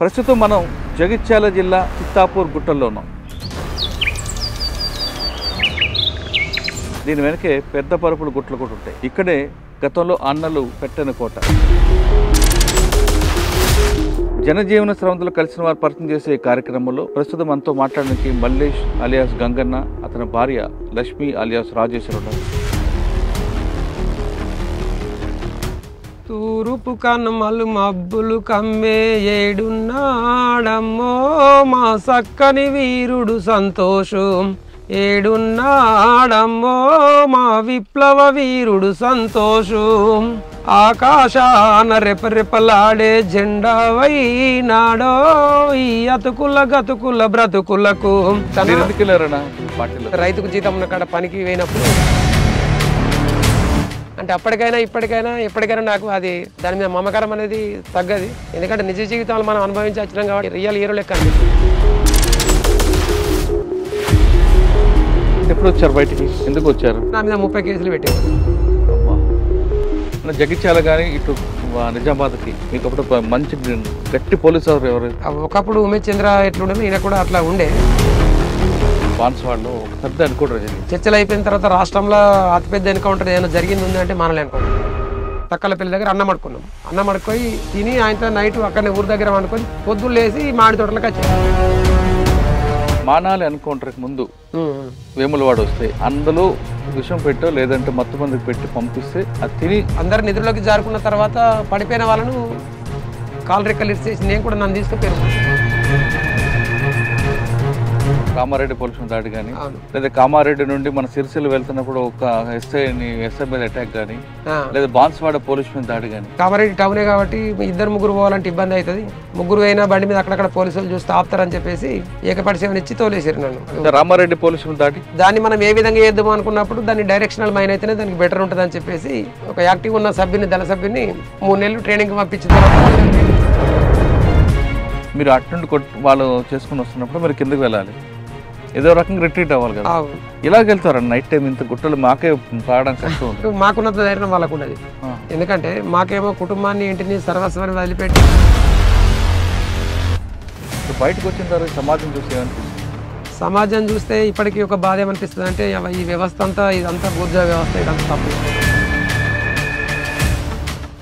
ప్రస్తుతం మనం జగిత్యాల జిల్లా చిత్తాపూర్ గుట్టల్లో ఉన్నాం. దీని వెనకే పెద్ద పరుపుల గుట్టలు కూడా ఉంటాయి. ఇక్కడే గతంలో అన్నలు పెట్టిన కోట. జనజీవన శ్రమంలో కలిసిన వారు పరిచయం చేసే కార్యక్రమంలో ప్రస్తుతం మనతో మాట్లాడడానికి మల్లేష్ అలియాస్ గంగన్న, అతని భార్య లక్ష్మి అలియాస్ రాజేశ్వరి ఉన్నారు. తూరుపు కనుమలు మబ్బులు కమ్మే ఏడున్నాడమ్మో మా సక్కని వీరుడు సంతోషం, ఏడున్నాడమ్మో మా విప్లవ వీరుడు సంతోషం, ఆకాశాన రెపరెపలాడే జెండావై నాడో ఈ అతుకుల గతుకుల బ్రతుకులకు. రైతుకు జీతం ఉన్న కాడ పనికి పోయినప్పుడు అంటే అప్పటికైనా ఇప్పటికైనా ఎప్పటికైనా నాకు అది దాని మీద మమకారం అనేది తగ్గది. ఎందుకంటే నిజ జీవితంలో మనం అనుభవించి వచ్చినాం కాబట్టి రియల్ హీరో లెక్క అనిపిస్తుంది. ఎప్పుడు వచ్చారు బయటికి? ఎందుకు వచ్చారు? నా మీద 30 కేసులు పెట్టారు. జగిత్యాల కానీ ఇటు నిజామాబాద్కి మీకు అప్పుడు మంచి గట్టి పోలీసు ఎవరు? ఒకప్పుడు ఉమేష్ చంద్ర ఎట్లుండే ఈయన కూడా అట్లా ఉండే. బాన్స్వాడలో పెద్ద ఎన్కౌంటర్ జరిగింది. చర్చలు అయిపోయిన తర్వాత రాష్ట్రంలో అతిపెద్ద ఎన్కౌంటర్ ఏదైనా జరిగింది ఉందంటే మానల ఎన్కౌంటర్. తక్కలపల్లి దగ్గర అన్నం అడుకున్నాం. అన్నం అడుకొని తిని ఆయనతో నైట్ అక్కడనే ఊరి దగ్గర వండుకొని పొద్దున్న లేసి మామిడి తోటలకు వచ్చాం. మానాలి ఎన్కౌంటర్కి ముందు వేములవాడ వస్తే అందులో విషం పెట్టో లేదంటే మత్తు మందికి పెట్టి పంపిస్తే అది తిని అందరు నిధుల్లోకి జారుకున్న తర్వాత పడిపోయిన వాళ్ళను కాలు రెక్కలు ఇచ్చేసి నేను కూడా నన్ను తీసుకుపోయాను. కామారెడ్డి పోలీస్ దాడి కానీ లేదా కామారెడ్డి నుండి మన సిరిసిల్ల వెళ్తున్నప్పుడు ఒక ఎస్ఐ మీద అటాక్ కానీ లేదా బాన్స్వాడ పోలీస్ మీద దాడి కానీ. కామారెడ్డి టౌనే కాబట్టి 2-3 పోవాలంటే ఇబ్బంది అవుతుంది. 3 అయినా బండి మీద అక్కడక్కడ పోలీసులు చూస్తే ఆపుతారని చెప్పేసి ఏకపడిసేమని ఇచ్చి తోలేసారు నన్ను. రామారెడ్డి పోలీస్ మీద దాడి దాన్ని మనం ఏ విధంగా చేద్దాం అనుకున్నప్పుడు దాన్ని డైరెక్షనల్ మైన్ అయితేనే దానికి బెటర్ ఉంటుంది అని చెప్పేసి ఒక యాక్టివ్ ఉన్న సభ్యుని దళ సభ్యుని 3 నెలలు ట్రైనింగ్ పంపించిన తర్వాత మీరు అటు నుండి వాళ్ళు చేసుకుని వస్తున్నప్పుడు మీరు కిందకి వెళ్ళాలి, ఏదో రకంగా రిట్రీట్ అవ్వాలి కదా. ఇలాగ వెళ్తారండి నైట్ టైం ఇంత గుట్టలు మాకే పాడడం కష్టం ఉంటుంది. మాకున్నంత ధైర్యం వాళ్ళకు ఉన్నది. ఎందుకంటే మాకేమో కుటుంబాన్ని ఇంటిని సర్వస్వాన్ని వదిలిపెట్టి బయటకు వచ్చిన తర్వాత సమాజం చూస్తే ఏమనిపిస్తుంది? సమాజం చూస్తే ఇప్పటికీ ఒక బాధ ఏమనిపిస్తుంది అంటే ఈ వ్యవస్థ అంతా ఇదంతా బూర్జ వ్యవస్థ, ఇదంతా తప్పు.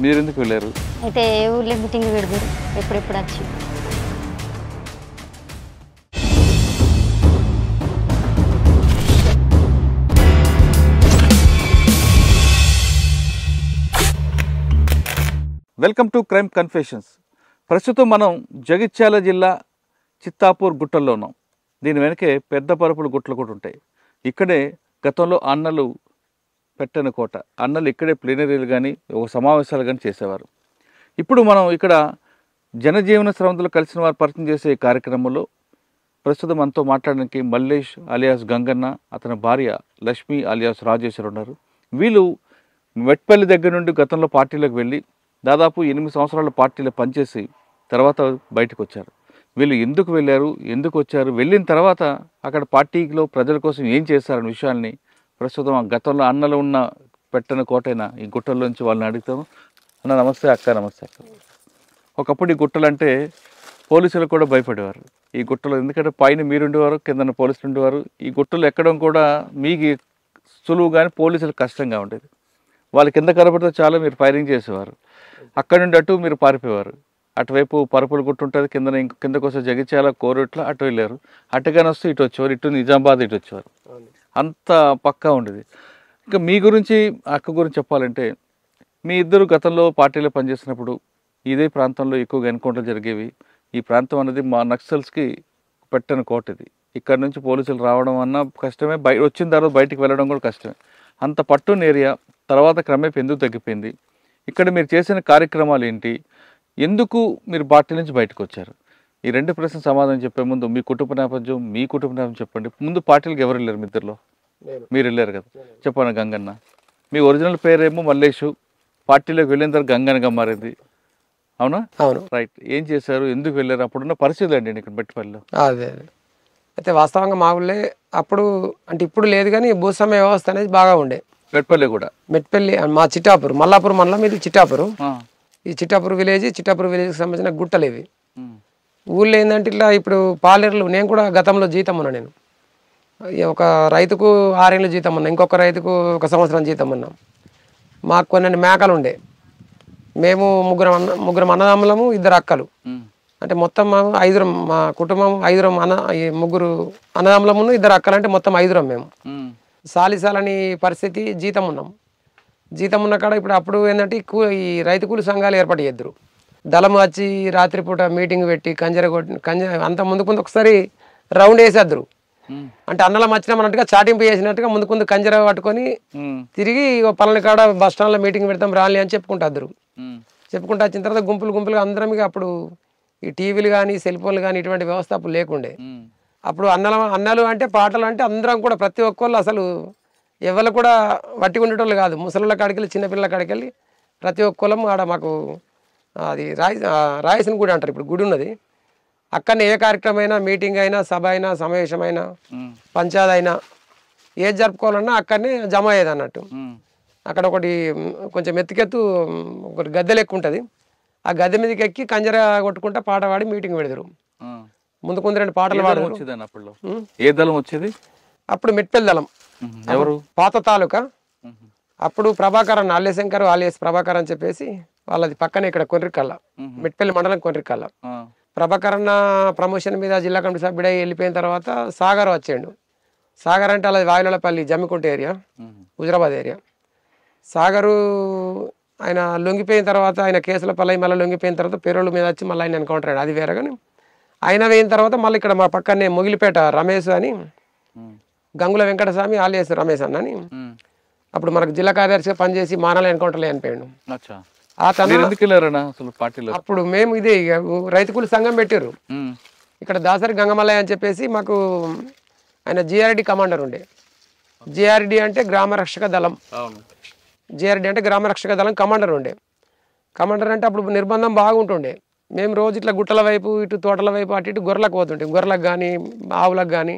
మీరు ఎందుకు వెళ్ళారు? అయితే ఏ ఊర్లో మీటింగ్ పెడతారు ఎప్పుడెప్పుడు వచ్చి? Welcome to crime confessions. ప్రస్తుతం మనం జగిత్యాల జిల్లా చిత్తాపూర్ గుట్టల్లో ఉన్నాం. దీని వెనకే పెద్ద పరుపుల గుట్టలు కూడా ఉంటాయి. ఇక్కడే గతంలో అన్నలు పెట్టిన కోట. అన్నలు ఇక్కడే ప్లీనరీలు కానీ ఒక సమావేశాలు కానీ చేసేవారు. ఇప్పుడు మనం ఇక్కడ జనజీవన శ్రమంలో కలిసిన వారు పరిచయం చేసే కార్యక్రమంలో ప్రస్తుతం మనతో మాట్లాడడానికి మల్లేష్ అలియాస్ గంగన్న, అతని భార్య లక్ష్మి అలియాస్ రాజేశ్వరి ఉన్నారు. వీళ్ళు మెట్పల్లి దగ్గర నుండి గతంలో పార్టీలోకి వెళ్ళి దాదాపు 8 సంవత్సరాల పార్టీలో పనిచేసి తర్వాత బయటకు వచ్చారు. వీళ్ళు ఎందుకు వెళ్ళారు, ఎందుకు వచ్చారు, వెళ్ళిన తర్వాత అక్కడ పార్టీలో ప్రజల కోసం ఏం చేశారనే విషయాల్ని ప్రస్తుతం ఆ గతంలో అన్నలు ఉన్న పెట్టిన కోటైన ఈ గుట్టల్లోంచి వాళ్ళని అడుగుతాము. అన్న నమస్తే, అక్క నమస్తే. అక్క ఒకప్పుడు ఈ గుట్టలంటే పోలీసులు కూడా భయపడేవారు. ఈ గుట్టలు ఎందుకంటే పైన మీరుండేవారు, కింద పోలీసులు ఉండేవారు. ఈ గుట్టలు ఎక్కడం కూడా మీకు సులువు కానీ పోలీసులకు కష్టంగా ఉండేది. వాళ్ళ కింద కనబడితే చాలా మీరు ఫైరింగ్ చేసేవారు. అక్కడి నుండి అటు మీరు పారిపోయేవారు. అటువైపు పరుపులు గుట్టుంటుంది, కిందకు వస్తే జగిత్యాల కోరుట్ల అటు వెళ్ళారు. అటుగానే వస్తే ఇటు వచ్చేవారు, ఇటు నిజామాబాద్ ఇటు వచ్చేవారు. అంత పక్కా ఉండేది. ఇంకా మీ గురించి అక్క గురించి చెప్పాలంటే మీ ఇద్దరు గతంలో పార్టీలో పనిచేసినప్పుడు ఇదే ప్రాంతంలో ఎక్కువగా ఎన్కౌంటర్లు జరిగేవి. ఈ ప్రాంతం అనేది మా నక్సల్స్కి పెట్టిన కోట. ఇది ఇక్కడ నుంచి పోలీసులు రావడం అన్నా కష్టమే, వచ్చిన తర్వాత బయటికి వెళ్ళడం కూడా కష్టమే. అంత పట్టున్న ఏరియా. తర్వాత క్రమేపీ ఎందుకు తగ్గిపోయింది? ఇక్కడ మీరు చేసిన కార్యక్రమాలు ఏంటి? ఎందుకు మీరు పార్టీ నుంచి బయటకు వచ్చారు? ఈ 2 ప్రశ్నలు సమాధానం చెప్పే ముందు మీ కుటుంబ నేపథ్యం చెప్పండి. ముందు పార్టీలకు ఎవరు వెళ్ళారు? మీ ఇద్దరులో మీరు వెళ్ళారు కదా, చెప్పండి. గంగన్న, మీ ఒరిజినల్ పేరేమో మల్లేషు, పార్టీలోకి వెళ్ళిన తర్వాత గంగన్నగా మారింది, అవునా? అవును. రైట్. ఏం చేశారు, ఎందుకు వెళ్ళారు? అప్పుడున్న పరిస్థితి అండి ఇక్కడ మెట్పల్లిలో. అదే అయితే వాస్తవంగా మా ఊళ్ళే అప్పుడు అంటే ఇప్పుడు లేదు కానీ భూస్వామ్య వ్యవస్థ అనేది బాగా ఉండే. మెట్పల్లి కూడా మెట్పల్లి మా చిట్టాపూర్, మల్లాపూర్ మండలం, ఇది చిట్టాపూర్. ఈ చిట్టాపూర్ విలేజ్కి సంబంధించిన గుట్టలు ఇవి. ఊళ్ళో ఏంటంటే ఇట్లా ఇప్పుడు పాలేరులు నేను కూడా గతంలో జీతం ఉన్నా. నేను ఒక రైతుకు 6 ఏళ్ళు జీతం ఉన్నా, ఇంకొక రైతుకు 1 సంవత్సరం జీతం ఉన్నాం. మాకు కొన్ని మేకలు ఉండే. మేము ముగ్గురం అన్నదమ్ములము, 2 అక్కలు. అంటే మొత్తం మా కుటుంబం 5 ముగ్గురు అన్నదమ్ములము, 2 అక్కలు, అంటే మొత్తం 5 మేము. సాలిసాలని పరిస్థితి, జీతం ఉన్నాం. జీతం ఉన్న కాడ అప్పుడు ఏంటంటే ఈ రైతు కూలి సంఘాలు ఏర్పాటు చేద్దరు. దళం వచ్చి రాత్రిపూట మీటింగ్ పెట్టి అంత ముందు ఒకసారి రౌండ్ వేసేద్దరు. అంటే అన్నలం వచ్చినామన్నట్టుగా చాటింపు చేసినట్టుగా ముందు కంజర పట్టుకొని తిరిగి పలాని కాడ బస్ స్టాండ్లో మీటింగ్ పెడతాం రాలి అని చెప్పుకుంటారు. చెప్పుకుంటూ వచ్చిన తర్వాత గుంపులుగా అందరం అప్పుడు ఈ టీవీలు కానీ సెల్ ఫోన్లు కానీ ఇటువంటి వ్యవస్థ అప్పుడు లేకుండే. అప్పుడు అన్నలు అంటే పాటలు అంటే అందరం కూడా ప్రతి ఒక్కళ్ళు అసలు ఎవరు కూడా వట్టి ఉండేటోళ్ళు కాదు. ముసలిళ్ళ కాడికెళ్ళి చిన్నపిల్లల కాడికెళ్ళి ప్రతి ఒక్కళ్ళం ఆడ మాకు అది రాయసిన గుడి అంటారు. ఇప్పుడు గుడి ఉన్నది. అక్కడనే ఏ కార్యక్రమం అయినా, మీటింగ్ అయినా, సభ అయినా, సమావేశమైనా, పంచాయతీ అయినా ఏది జరుపుకోవాలన్నా అక్కడనే జమ అయ్యేది అన్నట్టు. అక్కడ ఒకటి కొంచెం ఎత్తుకెత్తు ఒకటి గద్దె లెక్క ఉంటుంది. ఆ గద్దె మీదకి ఎక్కి కంజర కొట్టుకుంటా పాట పాడి మీటింగ్ పెడతారు. ముందు 2 పాటలు పాడతారు. ఏ దళం వచ్చేది అప్పుడు మెట్పల్లి దళం. ఎవరు? పాత తాలూకా. అప్పుడు ప్రభాకర్ అన్న, అల్లేశంకర్ ఆలియస్ ప్రభాకర్ అని చెప్పేసి వాళ్ళది పక్కనే ఇక్కడ కొర్రికల్ల, మెట్పల్లి మండలం కొర్రికల్ల. ప్రభాకర్ అన్న ప్రమోషన్ మీద జిల్లా కమిటీ సభ్యుడై వెళ్ళిపోయిన తర్వాత సాగర్ వచ్చాడు. సాగర్ అంటే అలా వాయులపల్లి, జమ్మికుంట ఏరియా, హుజరాబాద్ ఏరియా. సాగరు ఆయన లొంగిపోయిన తర్వాత, ఆయన కేసుల పల్లై మళ్ళీ లొంగిపోయిన తర్వాత పెరోళ్ళ మీద వచ్చి మళ్ళీ ఆయన ఎన్కౌంటర్ అయ్యాడు. అది వేరే. కానీ ఆయన పోయిన తర్వాత మళ్ళీ ఇక్కడ మా పక్కనే మొగిలిపేట రమేష్ అని, గంగుల వెంకటస్వామి ఆలియస్ రమేష్ అన్న అని, అప్పుడు మనకు జిల్లా కార్యదర్శిగా పనిచేసి మానాల ఎన్కౌంటర్లో చనిపోయాడు. అప్పుడు మేము ఇదే రైతు కూలి సంఘం పెట్టారు ఇక్కడ దాసరి గంగమల్లయ్య అని చెప్పేసి. మాకు ఆయన జిఆర్డి కమాండర్ ఉండే. జిఆర్డి అంటే గ్రామ రక్షక దళం. జిఆర్డి అంటే గ్రామ రక్షక దళం కమాండర్ ఉండే. కమాండర్ అంటే అప్పుడు నిర్బంధం బాగుంటుండే. మేము రోజు ఇట్లా గుట్టల వైపు, ఇటు తోటల వైపు, అటు ఇటు గొర్రెలకు పోతుంటాం. గొర్రెలకు కానీ, ఆవులకు కానీ,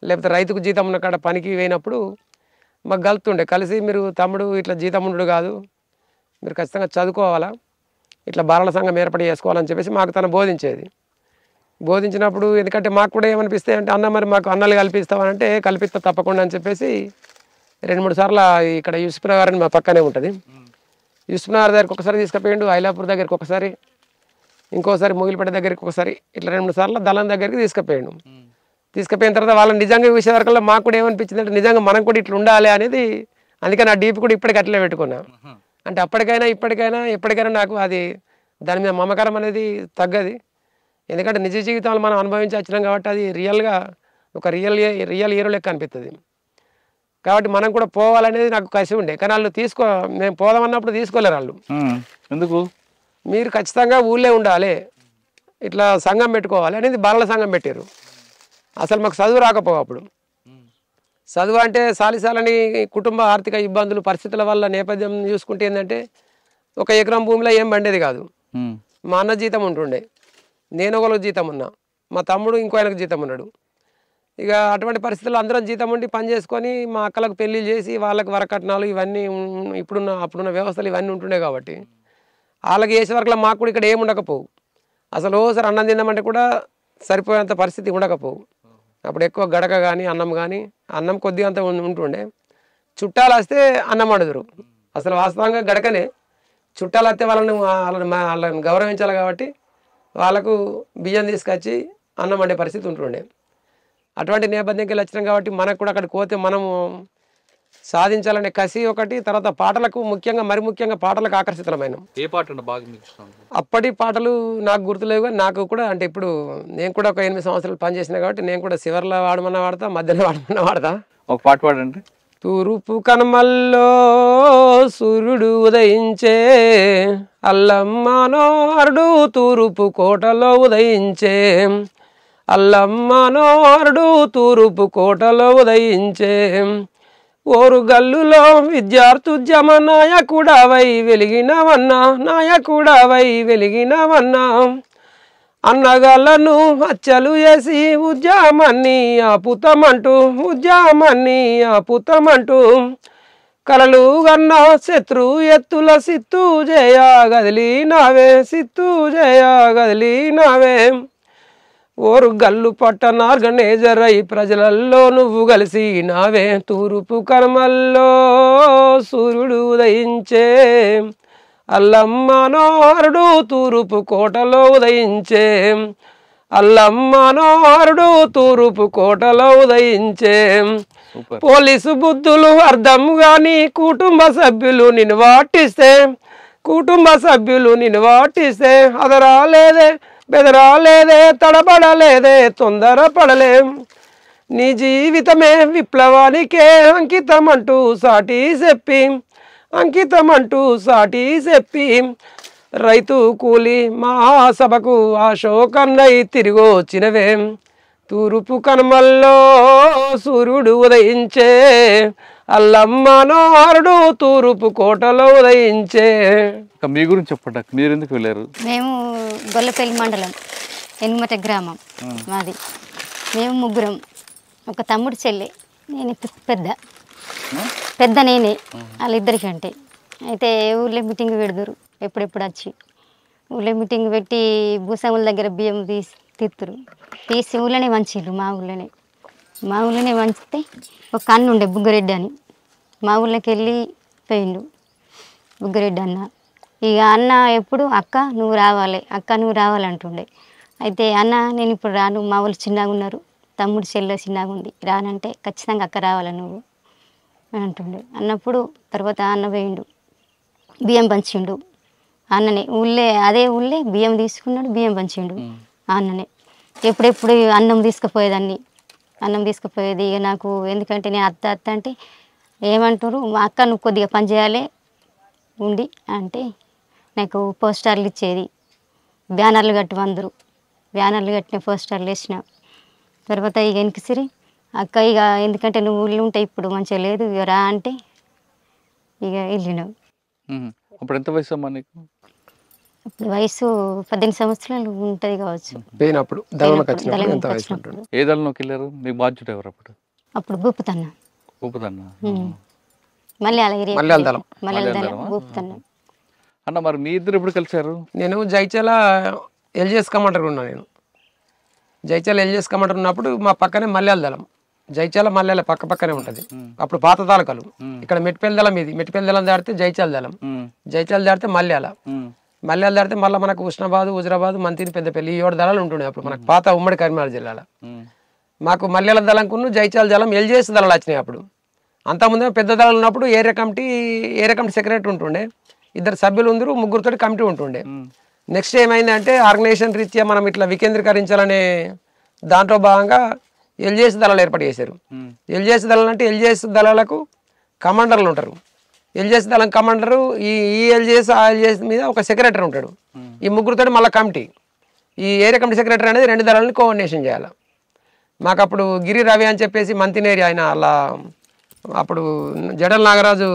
లేకపోతే రైతుకు జీతం ఉన్న కాడ పనికి పోయినప్పుడు మాకు కలుతుండే. కలిసి మీరు తమ్ముడు ఇట్లా జీతం ఉండు కాదు, మీరు ఖచ్చితంగా చదువుకోవాలా, ఇట్లా బాలల సంఘం ఏర్పాటు చేసుకోవాలని చెప్పేసి మాకు తను బోధించేది. బోధించినప్పుడు ఎందుకంటే మాకు కూడా ఏమనిపిస్తే అంటే, అన్న మరి మాకు అన్నలు కల్పిస్తామనంటే కల్పిస్తా తప్పకుండా అని చెప్పేసి 2-3 సార్లు ఇక్కడ యూసుఫ్ నగర్ అని మా పక్కనే ఉంటుంది. యూసుఫ్ నగర్ దగ్గరికి ఒకసారి తీసుకుపోయిండు, ఐలాపూర్ దగ్గరికి ఒకసారి, ఇంకోసారి మొగిలిపేట దగ్గరికి ఒకసారి, ఇట్లా 2-3 సార్లు దళం దగ్గరికి తీసుకుపోయాడు. తీసుకుపోయిన తర్వాత వాళ్ళని నిజంగా చూసే వరకల్లా మాకు కూడా ఏమనిపించింది అంటే నిజంగా మనం కూడా ఇట్లా ఉండాలి అనేది. అందుకని ఆ డీప్ కూడా ఇప్పటికి అట్లే పెట్టుకున్నా. అంటే అప్పటికైనా ఇప్పటికైనా ఎప్పటికైనా నాకు అది దాని మీద మమకారం అనేది తగ్గది. ఎందుకంటే నిజ జీవితాలు మనం అనుభవించి వచ్చినాం కాబట్టి అది రియల్గా ఒక రియల్ హీరో లెక్క అనిపిస్తుంది. కాబట్టి మనం కూడా పోవాలనేది నాకు కసి ఉండే. కానీ వాళ్ళు మేము పోదామన్నప్పుడు తీసుకోలేరు వాళ్ళు. ఎందుకు? మీరు ఖచ్చితంగా ఊళ్ళే ఉండాలి, ఇట్లా సంఘం పెట్టుకోవాలి అనేది బాలల సంఘం పెట్టారు. అసలు మాకు చదువు రాకపోవు. అప్పుడు చదువు అంటే సాలిసాలని కుటుంబ ఆర్థిక ఇబ్బందులు, పరిస్థితుల వల్ల నేపథ్యం చూసుకుంటే ఏంటంటే 1 ఎకరం భూమిలో ఏం పండేది కాదు. మా అన్న జీతం ఉంటుండే, నేను ఒకరికి జీతం ఉన్నా, మా తమ్ముడు ఇంకో ఆయనకు జీతం ఉన్నాడు. ఇక అటువంటి పరిస్థితుల్లో అందరం జీతం ఉండి పని చేసుకొని మా అక్కలకు పెళ్ళిళ్ళు చేసి వాళ్ళకి వరకట్నాలు ఇవన్నీ అప్పుడున్న వ్యవస్థలు ఇవన్నీ ఉంటుండే. కాబట్టి వాళ్ళకి చేసే వరకు మాకు కూడా ఇక్కడ ఏమి ఉండకపోవు. అసలు ఓసారి అన్నం తిందామంటే కూడా సరిపోయేంత పరిస్థితి ఉండకపోవు. అప్పుడు ఎక్కువ గడక కానీ అన్నం కానీ, అన్నం కొద్దిగా అంత ఉంటుండే. చుట్టాలు వస్తే అన్నం వండుదురు. అసలు వాస్తవంగా గడకనే. చుట్టాలు వస్తే వాళ్ళని గౌరవించాలి కాబట్టి వాళ్ళకు బియ్యం తీసుకొచ్చి అన్నం వండే పరిస్థితి ఉంటుండే. అటువంటి నేపథ్యంకి వెళ్ళి వచ్చినాం కాబట్టి మనకు కూడా అక్కడికి పోతే మనము సాధించాలనే కసి ఒకటి. తర్వాత పాటలకు మరి ముఖ్యంగా పాటలకు ఆకర్షితమైన. ఏ పాట బాగా మీకు ఇష్టం? అప్పటి పాటలు నాకు గుర్తులేవు. నాకు కూడా అంటే ఇప్పుడు నేను కూడా ఒక 8 సంవత్సరాలు పనిచేసిన కాబట్టి నేను కూడా చివర్లో వాడమన్నా వాడతా, మధ్యలో వాడమన్నా వాడతా. ఒక పాట పాడండి. తూర్పు కనుమల్లో సూర్యుడు ఉదయించే, అల్లమ్మనోరుడు తూర్పు కోటలో ఉదయించే, అల్లమ్మనోరుడు తూర్పు కోటలో ఉదయించే, ఓరు గల్లులో విద్యార్థుద్యమ నాయకుడవై వెలిగినవన్నా, నాయకుడవై వెలిగినవన్నా, అన్నగాళ్ళను హత్యలు చేసి ఉద్యమాన్ని ఆపుతామంటూ కలలు గన్న శత్రు ఎత్తుల సిత్తు జయ గదిలి నావే సిత్తు జయ గదిలి నావే ఓరు గల్లు పట్టనార్గనేజరై ప్రజలల్లో నువ్వు కలిసి నావే తూర్పు కర్మల్లో సూర్యుడు ఉదయించే అల్లమ్మ నోరుడు తూర్పు కోటలో ఉదయించే అల్లమ్మ నోరుడు తూర్పు కోటలో ఉదయించే పోలీసు బుద్ధులు అర్థం గాని కుటుంబ సభ్యులు నిన్ను వాటిస్తే అదరాలేదే బెదరాలేదే తడబడలేదే తొందరపడలేం నీ జీవితమే విప్లవానికే అంకితమంటూ సాటి చెప్పి రైతు కూలి మహాసభకు అశోకన్నై తిరిగొచ్చినవే తూర్పు కనుమల్లో సూర్యుడు ఉదయించే అల్లమ్మ నోరుడు తూర్పు కోటలో ఉదయించే. మీ గురించి చెప్పండి, మీరు ఎందుకు వెళ్ళారు? మేము గొల్లపల్లి మండలం ఎనుమట గ్రామం మాది. మేము ముగ్గురం, ఒక తమ్ముడు చెల్లి, నేను పెద్ద నేనే వాళ్ళిద్దరికంటే. అయితే ఊళ్ళో మీటింగ్ పెడదురు, ఎప్పుడెప్పుడు వచ్చి ఊళ్ళో మీటింగ్ పెట్టి భూస్వాముల దగ్గర బియ్యం తీసి ఊళ్ళోనే వంచిర్రు. మా ఊళ్ళోనే వంచితే ఒక అన్న ఉండే బుగ్గరెడ్డి అని, మా ఊళ్ళోకి వెళ్ళి పోయిండు బుగ్గరెడ్డి అన్న. ఇక అన్న ఎప్పుడు అక్క నువ్వు రావాలంటుండే. అయితే అన్న నేను ఇప్పుడు రాను, మా వాళ్ళు చిన్నగా ఉన్నారు, తమ్ముడు చెల్లె చిన్నగా ఉంది, రానంటే ఖచ్చితంగా అక్క రావాలి నువ్వు అని అంటుండే. అన్నప్పుడు తర్వాత అన్న పోయిండు, బియ్యం పంచిండు అన్ననే. అదే ఊళ్ళే బియ్యం తీసుకున్నాడు, బియ్యం పంచిండు అన్ననే. ఎప్పుడెప్పుడు అన్నం తీసుకుపోయేది. ఇక నాకు ఎందుకంటే నేను అత్త అంటే ఏమంటారు, మా అక్క నువ్వు కొద్దిగా పని చేయాలి ఉండి అంటే నాకు పోస్టర్లు ఇచ్చేది. బ్యానర్లు కట్టి అందరూ బ్యానర్లు కట్టిన పోస్టర్లు వేసిన తర్వాత ఇక వెనకసిరి అక్క ఇక ఎందుకంటే నువ్వు ఊళ్ళో ఉంటే ఇప్పుడు మంచిగా లేదు, ఇక రా అంటే ఇక వెళ్ళినావు. అప్పుడు ఎంత వయసు అమ్మా నీకు? అప్పుడు వయసు 18 సంవత్సరాలు ఉంటుంది కావచ్చు. ఏ దళంలోకి వెళ్ళారు? మీకు బాధ్యత ఎవరు అప్పుడు? అప్పుడు భూపుతన్న మలయాళగిరి భూపుతన్న అన్న. మరి మీ ఇద్దరు ఎప్పుడు కలిసారు? నేను జైచాల ఎల్జీఎస్ కమాండర్ ఉన్నా. నేను జైచాల ఎల్జీఎస్ కమాండర్ ఉన్నప్పుడు మా పక్కనే మల్యాల దళం, జైచాల మల్యాల పక్కనే ఉంటుంది. అప్పుడు పాత తాలూకాలు. ఇక్కడ మెట్టిపల్లి దళం, ఇది మెట్టిపల్లి దళం దాడితే జైచాల దళం, జైచాల దాడితే మల్యాల దాడితే మళ్ళీ మనకు ఉస్నాబాద్, హుజరాబాద్, మంతిని, పెద్దపల్లి ఈ 7 దళాలు ఉంటుండే అప్పుడు మనకు పాత ఉమ్మడి కరీంనగర్ జిల్లాలో. మాకు మల్యాల దళంకును జైచాల దళం ఎల్జీఎస్ దళాలు వచ్చినాయి అప్పుడు. అంతకుముందే పెద్ద దళాలు ఉన్నప్పుడు ఏరియా కమిటీ సెక్రటరీ ఉంటుండే, 2 సభ్యులు ఉందరు, 3 కమిటీ ఉంటుండే. నెక్స్ట్ ఏమైందంటే ఆర్గనైజేషన్ రీత్యా మనం ఇట్లా వికేంద్రీకరించాలనే దాంట్లో భాగంగా ఎల్జీఎస్ దళాలు ఏర్పాటు చేశారు. ఎల్జీఎస్ దళాలు అంటే ఎల్జీఎస్ దళాలకు కమాండర్లు ఉంటారు. ఎల్జీఎస్ దళం కమాండరు ఈ ఎల్జీఎస్ ఆ ఎల్జీఎస్ మీద ఒక సెక్రటరీ ఉంటాడు. ఈ 3 మళ్ళీ కమిటీ, ఈ ఏరియా కమిటీ సెక్రటరీ అనేది 2 దళాలని కోఆర్డినేషన్ చేయాలి. మాకు అప్పుడు గిరి రవి అని చెప్పేసి మంతినేరి ఆయన అలా అప్పుడు జడల నాగరాజు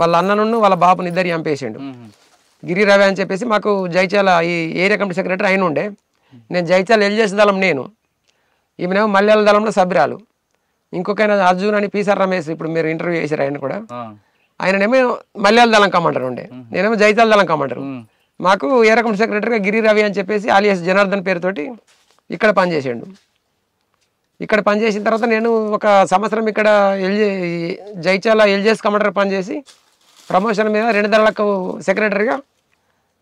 వాళ్ళ అన్నను వాళ్ళ బాబుని ఇద్దరు చంపేసిండు. గిరి రవి అని చెప్పేసి మాకు జైచాల ఈ ఏరియా కమిటీ సెక్రటరీ అయిన ఉండే. నేను జైచాల ఎల్జీఎస్ దళం, నేను ఈమెనేమో మల్యాల దళంలో సభ్యురాలు. ఇంకొక అర్జున్ అని పీసార్ రమేష్, ఇప్పుడు మీరు ఇంటర్వ్యూ చేశారు ఆయన కూడా, ఆయననేమో మల్యాల దళం కమాండర్ ఉండే, నేనేమో జైచాల దళం కమాండర్. మాకు ఏరియా కమిటీ సెక్రటరీగా గిరి రవి అని చెప్పేసి ఆలియాస్ జనార్దన్ పేరుతోటి ఇక్కడ పనిచేసాడు. ఇక్కడ పనిచేసిన తర్వాత నేను 1 సంవత్సరం ఇక్కడ జైచాల ఎల్జీఎస్ కమాండర్ పనిచేసి ప్రమోషన్ మీద 2 దళాలకు సెక్రటరీగా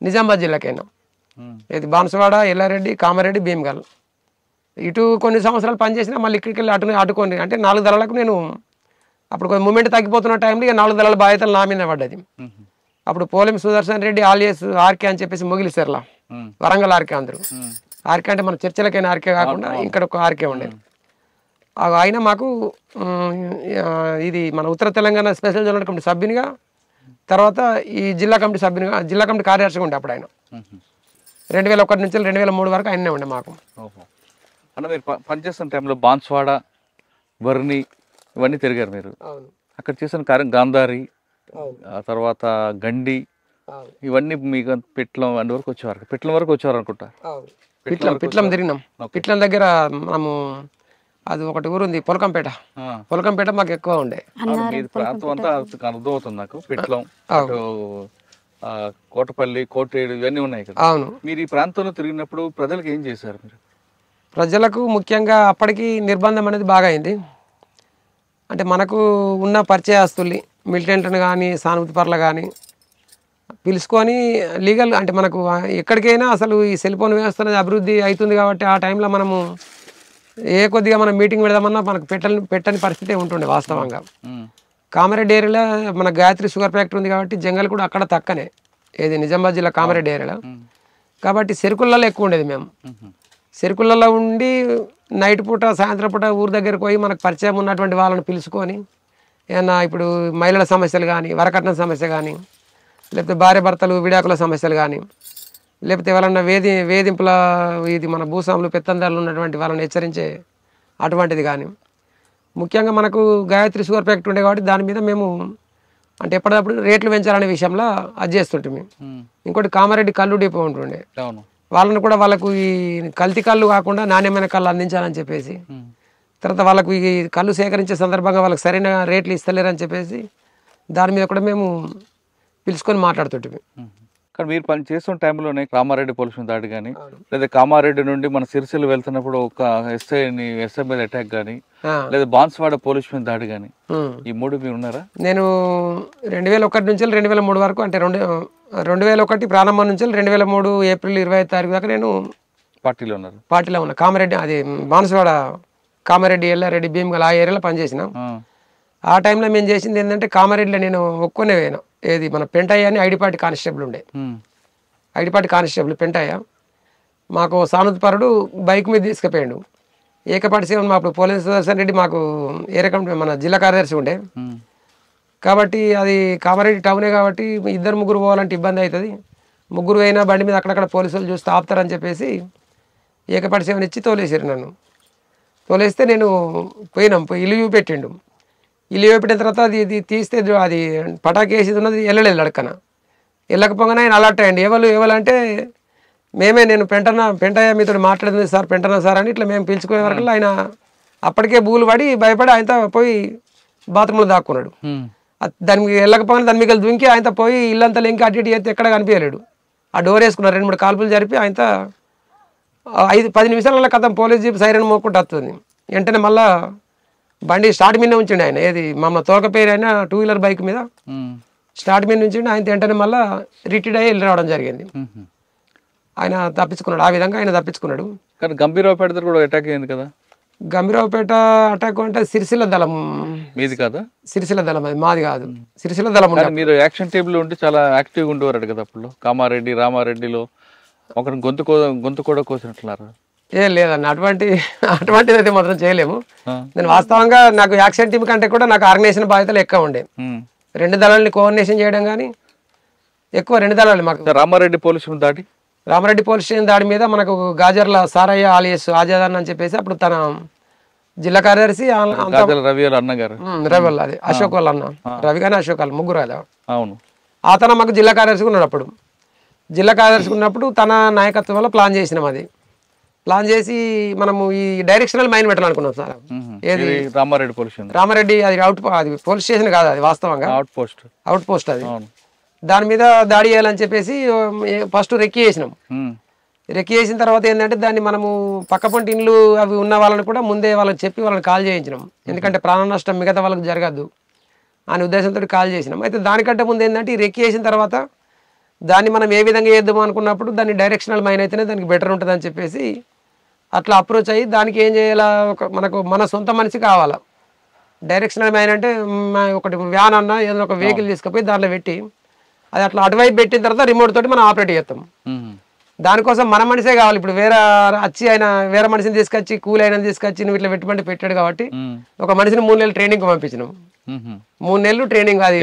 నిజామాబాద్ జిల్లాకైనా. ఇది బాన్సువాడ, ఎల్లారెడ్డి, కామారెడ్డి, భీమ్గల్ ఇటు కొన్ని సంవత్సరాలు పనిచేసినా మళ్ళీ ఇక్కడికి వెళ్ళి అటుకొని అంటే 4 దళాలకు నేను అప్పుడు కొంచెం మూమెంట్ తగ్గిపోతున్న టైంలో ఇక 4 దళాల బాధ్యతలు నా మీద పడ్డది. అప్పుడు పోలెం సుదర్శన్ రెడ్డి ఆలియస్ ఆర్కే అని చెప్పేసి మొగిలిసారులా, వరంగల్ ఆర్కే అందరూ. ఆర్కే అంటే మన చర్చలకైనా ఆర్కే కాకుండా ఇక్కడ ఒక ఆర్కే ఉండేది. ఆయన మాకు ఇది మన ఉత్తర తెలంగాణ స్పెషల్ జోనల్ కమిటీ సభ్యునిగా, తర్వాత ఈ జిల్లా కమిటీ సభ్యునిగా, జిల్లా కమిటీ కార్యదర్శిగా ఉండే అప్పుడు ఆయన. 2001 నుంచి 2003 వరకు ఆయనే ఉండే మాకు. అన్న మీరు పనిచేస్తున్న టైంలో బాన్స్వాడ, వర్ని ఇవన్నీ తిరిగారు మీరు. అక్కడ చేసిన కార్యం గాంధారి, ఆ తర్వాత గండి, ఇవన్నీ మీకు పిట్లం అన్ని వరకు వచ్చేవారు. పిట్లం వరకు వచ్చేవారు అనుకుంటా. పిట్లం తిరిగినాం. పిట్లం దగ్గర మనము అది ఒకటి ఊరు ఉంది పొలకంపేట. పొలకంపేట మాకు ఎక్కువ ఉండే. మీది ప్రాంతం అంతా అర్థమవుతుంది నాకు. పిట్లం, అటు కోటపల్లి, కోటేడు ఇవన్నీ ఉన్నాయి కదా. అవును. మీరు ఈ ప్రాంతంలో తిరిగినప్పుడు ప్రజలకు ఏం చేశారు మీరు? ప్రజలకు ముఖ్యంగా అప్పటికి నిర్బంధం అనేది బాగా అయింది. అంటే మనకు ఉన్న పరిచయస్తుల్ని మిలిటెంట్ని కానీ సానుభూతి పరులు కానీ పిలుచుకొని లీగల్ అంటే మనకు ఎక్కడికైనా అసలు ఈ సెల్ ఫోన్ వ్యవస్థ అనేది అభివృద్ధి అవుతుంది కాబట్టి ఆ టైంలో మనము కొద్దిగా మనం మీటింగ్ పెడదామన్నా మనకు పెట్టని పరిస్థితి ఉంటుండే వాస్తవంగా. కామారెడ్డి ఏరియాలో మన గాయత్రి షుగర్ ఫ్యాక్టరీ ఉంది కాబట్టి జంగల్ కూడా అక్కడ తక్కనే, ఏది నిజామాబాద్ జిల్లా కామారెడ్డి ఏరియాలో. కాబట్టి చెరుకులలో ఎక్కువ ఉండేది. మేము చెరుకులలో ఉండి నైట్ పూట సాయంత్రం పూట ఊరి దగ్గరకు పోయి మనకు పరిచయం ఉన్నటువంటి వాళ్ళని పిలుచుకొని ఏమన్నా ఇప్పుడు మహిళల సమస్యలు కానీ, వరకట్నం సమస్య కానీ, లేకపోతే భార్య భర్తలు విడాకుల సమస్యలు కానీ, లేకపోతే ఎవరన్నా వేధింపుల ఇది మన భూస్వాములు పెత్తందారులు ఉన్నటువంటి వాళ్ళని హెచ్చరించే అటువంటిది కానీ, ముఖ్యంగా మనకు గాయత్రి షుగర్ ఫ్యాక్టరీ ఉండే కాబట్టి దాని మీద మేము అంటే ఎప్పటికప్పుడు రేట్లు పెంచాలనే విషయంలో అది చేస్తుంటే. ఇంకోటి కామారెడ్డి కళ్ళు డిపో ఉంటుండే, వాళ్ళని కూడా వాళ్ళకు ఈ కల్తీ కళ్ళు కాకుండా నాణ్యమైన కళ్ళు అందించాలని చెప్పేసి, తర్వాత వాళ్ళకు ఈ కళ్ళు సేకరించే సందర్భంగా వాళ్ళకి సరైన రేట్లు ఇస్తలేరని చెప్పేసి దాని మీద కూడా మేము పిలుచుకొని మాట్లాడుతుంటే. కానీ మీరు పని చేస్తున్న టైంలోనే కామారెడ్డి పోలీసు దాడి కానీ, లేదా కామారెడ్డి నుండి మన సిరిసిల్ల వెళ్తున్నప్పుడు ఒక ఎస్ఐ మీద అటాక్ కానీ, లేదా బాన్స్వాడ పోలీస్ మీద దాడి కానీ, ఈ మూడు మీరు ఉన్నారా? నేను 2001 నుంచి 2003 వరకు, అంటే 2001 ప్రారంభం నుంచి 2003 ఏప్రిల్ 25 తారీఖు దాకా నేను పార్టీలో ఉన్నా. కామారెడ్డి అది బాన్స్వాడ కామారెడ్డి ఎల్లారెడ్డి భీమ్గల్ ఆ ఏరియాలో పనిచేసినాం. ఆ టైంలో మేము చేసింది ఏంటంటే కామారెడ్డిలో నేను ఒక్కొనే పోయినా. ఏది మన పెంటయ్య అని ఐడిపాటి కానిస్టేబుల్ ఉండే, ఐడిపాటి కానిస్టేబుల్ పెంటయ్య మాకు సానుభూతిపరుడు బైక్ మీద తీసుకుపోయాడు. ఏకపాటి సేవ మా అప్పుడు పోలీస్ సుదర్శన్ రెడ్డి మాకు ఏ రకం మన జిల్లా కార్యదర్శి ఉండే కాబట్టి అది కామారెడ్డి టౌనే కాబట్టి 2-3 పోవాలంటే ఇబ్బంది అవుతుంది. 3 అయినా బండి మీద అక్కడక్కడ పోలీసులు చూస్తే ఆపుతారని చెప్పేసి ఏకపాటి సేవని ఇచ్చి తోలేసారు నన్ను. తోలేస్తే నేను పోయి ఇల్లు చూపెట్టిండు. ఇల్లు చూపెట్టిన తర్వాత అది తీస్తే అది పటాకి వేసేది ఉన్నది వెళ్ళలేదు లడక్కన. వెళ్ళకపోగానే ఆయన అలర్ట్ అయ్యండి. ఎవరు అంటే నేను పెంటయ్య మీతో మాట్లాడింది సార్, పెంటన్నా సార్ అని ఇట్లా మేము పిలుచుకునే వరకు ఆయన అప్పటికే బూలు పడి భయపడి ఆయనతో పోయి బాత్రూంలో దాక్కున్నాడు. దానికి వెళ్ళకపోగానే దాని మీకు దుంకి ఆయనతో పోయి ఇల్లంతా లింక్ అటు ఇటు చేస్తే ఎక్కడ కనిపించలేడు. ఆ డోర్ వేసుకున్నారు. 2-3 కాల్పులు జరిపి ఆయనతో 5-10 నిమిషాల కథం పోలీస్ జీప్ సైరన్ మోకుంటూ వస్తుంది. వెంటనే మళ్ళా బండి స్టార్ట్ మీద ఉంచిండు ఆయన, ఏది మమ్మల్ని తోక పేరు అయినా 2 వీలర్ బైక్ మీద స్టార్ట్ మీద ఉంచిండు. ఆయన వెంటనే మళ్ళీ రిటైర్డ్ అయ్యి వెళ్ళి రావడం జరిగింది. ఆయన తప్పించుకున్నాడు. ఆ విధంగా ఆయన తప్పించుకున్నాడు. కానీ గంభీరావుపేట కూడా అటాక్ అయింది కదా. గంభీరావుపేట అటాక్ అంటే సిరిసిల్ల దళం మీది కదా? సిరిసిల్ల దళం అది మాది కాదు, సిరిసిల్ల దళం. మీరు యాక్షన్ టేబుల్ ఉండి చాలా యాక్టివ్గా ఉండేవారు కదా అప్పుడు. కామారెడ్డి రామారెడ్డిలో ఒకరిని గొంతు కూడా కోసినట్లున్నారు. ఏం లేదన్న, అటువంటిది అయితే మాత్రం చేయలేము. నేను వాస్తవంగా నాకు యాక్షన్ టీం కంటే కూడా నాకు ఆర్గనైజేషన్ బాధ్యతలు ఎక్కువ ఉండే. 2 దళాలని కోఆర్డినేషన్ చేయడం కానీ ఎక్కువ 2 దళాలు మాకు. రామారెడ్డి పోలీస్ స్టేషన్ దాడి మీద మనకు గాజర్ల సారయ్య ఆలియస్ ఆజాద్ అని చెప్పేసి అప్పుడు తన జిల్లా కార్యదర్శి రవి అన్నగారు, అది అశోక్ వాళ్ళ అన్న, రవి కానీ అశోక్ వాళ్ళు ముగ్గురు కదా. అవును. అతను మాకు జిల్లా కార్యదర్శి ఉన్నాడు. అప్పుడు జిల్లా కార్యదర్శి ఉన్నప్పుడు తన నాయకత్వంలో ప్లాన్ చేసినాం. అది ప్లాన్ చేసి మనము ఈ డైరెక్షనల్ మైన్ పెట్టాలనుకున్నాం సార్. ఏది రామారెడ్డి అది పోలీస్ స్టేషన్ కాదు, అది వాస్తవంగా అవుట్ పోస్ట్. అది దాని మీద దాడి చేయాలని చెప్పేసి ఫస్ట్ రెక్కి చేసినాం. రెక్కి చేసిన తర్వాత ఏంటంటే దాన్ని మనము పక్కపొంటి ఇండ్లు అవి ఉన్న వాళ్ళని కూడా ముందే వాళ్ళకి చెప్పి వాళ్ళని కాల్ చేయించినాం. ఎందుకంటే ప్రాణ నష్టం మిగతా వాళ్ళకి జరగద్దు అనే ఉద్దేశంతో కాల్ చేసినాం. అయితే దానికంటే ముందు ఏంటంటే ఈ రెక్కి చేసిన తర్వాత దాన్ని మనం ఏ విధంగా చేద్దాము అనుకున్నప్పుడు దాన్ని డైరెక్షనల్ మైన్ అయితేనే దానికి బెటర్ ఉంటుంది అని చెప్పేసి అట్లా అప్రోచ్ అయ్యి దానికి ఏం చేయాలా, మనకు మన సొంత మనిషి కావాలా. డైరెక్షనల్ మైన్ అంటే ఒకటి వ్యాన్ అన్న ఏదైనా ఒక వెహికల్ తీసుకుపోయి దాంట్లో పెట్టి అది అట్లా అటువైపు పెట్టిన తర్వాత రిమోట్ తోటి మనం ఆపరేట్ చేస్తాం. దానికోసం మన మనిషే కావాలి. ఇప్పుడు వేరే మనిషిని తీసుకొచ్చి కూలి అయినా తీసుకొచ్చి నువ్వు ఇట్లా పెట్టమంటే పెట్టాడు కాబట్టి ఒక మనిషిని 3 నెలలు ట్రైనింగ్ పంపించినాం. 3 నెలలు ట్రైనింగ్. అది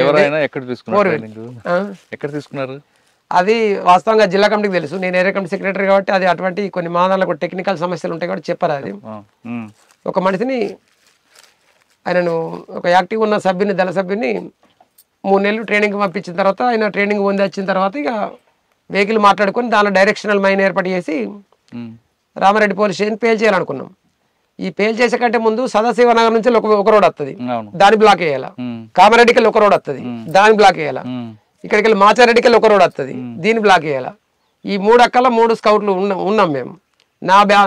ఎక్కడ తీసుకున్నారు? అది వాస్తవంగా జిల్లా కమిటీకి తెలుసు. నేను ఏరియా కమిటీ సెక్రటరీ కాబట్టి అది అటువంటి కొన్ని మాదాలకు టెక్నికల్ సమస్యలు ఉంటాయి కాబట్టి చెప్పారు. అది ఒక మనిషిని ఆయనను ఒక యాక్టివ్ ఉన్న సభ్యుని దళ సభ్యుని 3 నెలలు ట్రైనింగ్ పంపించిన తర్వాత ఆయన ట్రైనింగ్ పొంది వచ్చిన తర్వాత ఇక వెహికల్ మాట్లాడుకొని దానిలో డైరెక్షనల్ మైన్ ఏర్పాటు చేసి రామారెడ్డి పోలీస్ స్టేషన్ పేల్ చేయాలనుకున్నాం. ఈ పేల్ చేసే కంటే ముందు సదాశివనగర్ నుంచి ఒక రోడ్ వస్తుంది, అవును. దాన్ని బ్లాక్ చేయాలా. కామారెడ్డికి వెళ్ళి ఒక రోడ్ వస్తుంది, దాన్ని బ్లాక్ చేయాలా. ఇక్కడికి వెళ్ళి మాచారెడ్డికి వెళ్ళి ఒక రోడ్ వస్తుంది, దీన్ని బ్లాక్ చేయాలా. ఈ 3 అక్కల 3 స్కౌట్లు ఉన్నాం మేము.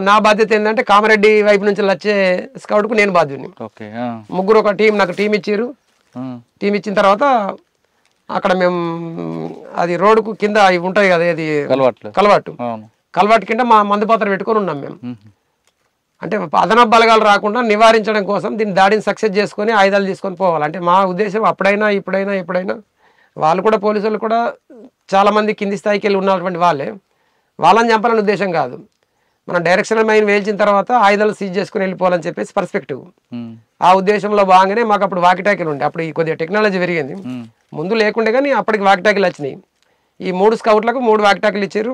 నా బాధ్యత ఏంటంటే కామారెడ్డి వైపు నుంచి వచ్చే స్కౌట్కు నేను బాధ్యుని. ముగ్గురు ఒక టీం, నాకు టీం ఇచ్చారు. టీం ఇచ్చిన తర్వాత అక్కడ మేము అది రోడ్డుకు కింద ఇవి ఉంటాయి కదా, ఇది కలవాటు కింద మా మందు పాత్ర పెట్టుకొని ఉన్నాం మేము. అంటే అదనపు బలగాలు రాకుండా నివారించడం కోసం దీన్ని దాడిని సక్సెస్ చేసుకొని ఆయుధాలు తీసుకొని పోవాలి. అంటే మా ఉద్దేశం అప్పుడైనా ఎప్పుడైనా వాళ్ళు కూడా పోలీసులు కూడా చాలామంది కింది స్థాయికి వెళ్ళి ఉన్నటువంటి వాళ్ళని చంపాలని ఉద్దేశం కాదు. మనం డైరెక్షనల్ మైన్ వేల్చిన తర్వాత ఆయుధాలు సీజ్ చేసుకుని వెళ్ళిపోవాలని చెప్పేసి పర్స్పెక్టివ్. ఆ ఉద్దేశంలో భాగంగానే మాకు అప్పుడు వాకిటాకీలు ఉండే. అప్పుడు ఈ కొద్దిగా టెక్నాలజీ పెరిగింది, ముందు లేకుండే కానీ అప్పటికి వాకిటాకీలు వచ్చినాయి. ఈ 3 స్కౌట్లకు 3 వాకిటాకీలు ఇచ్చారు.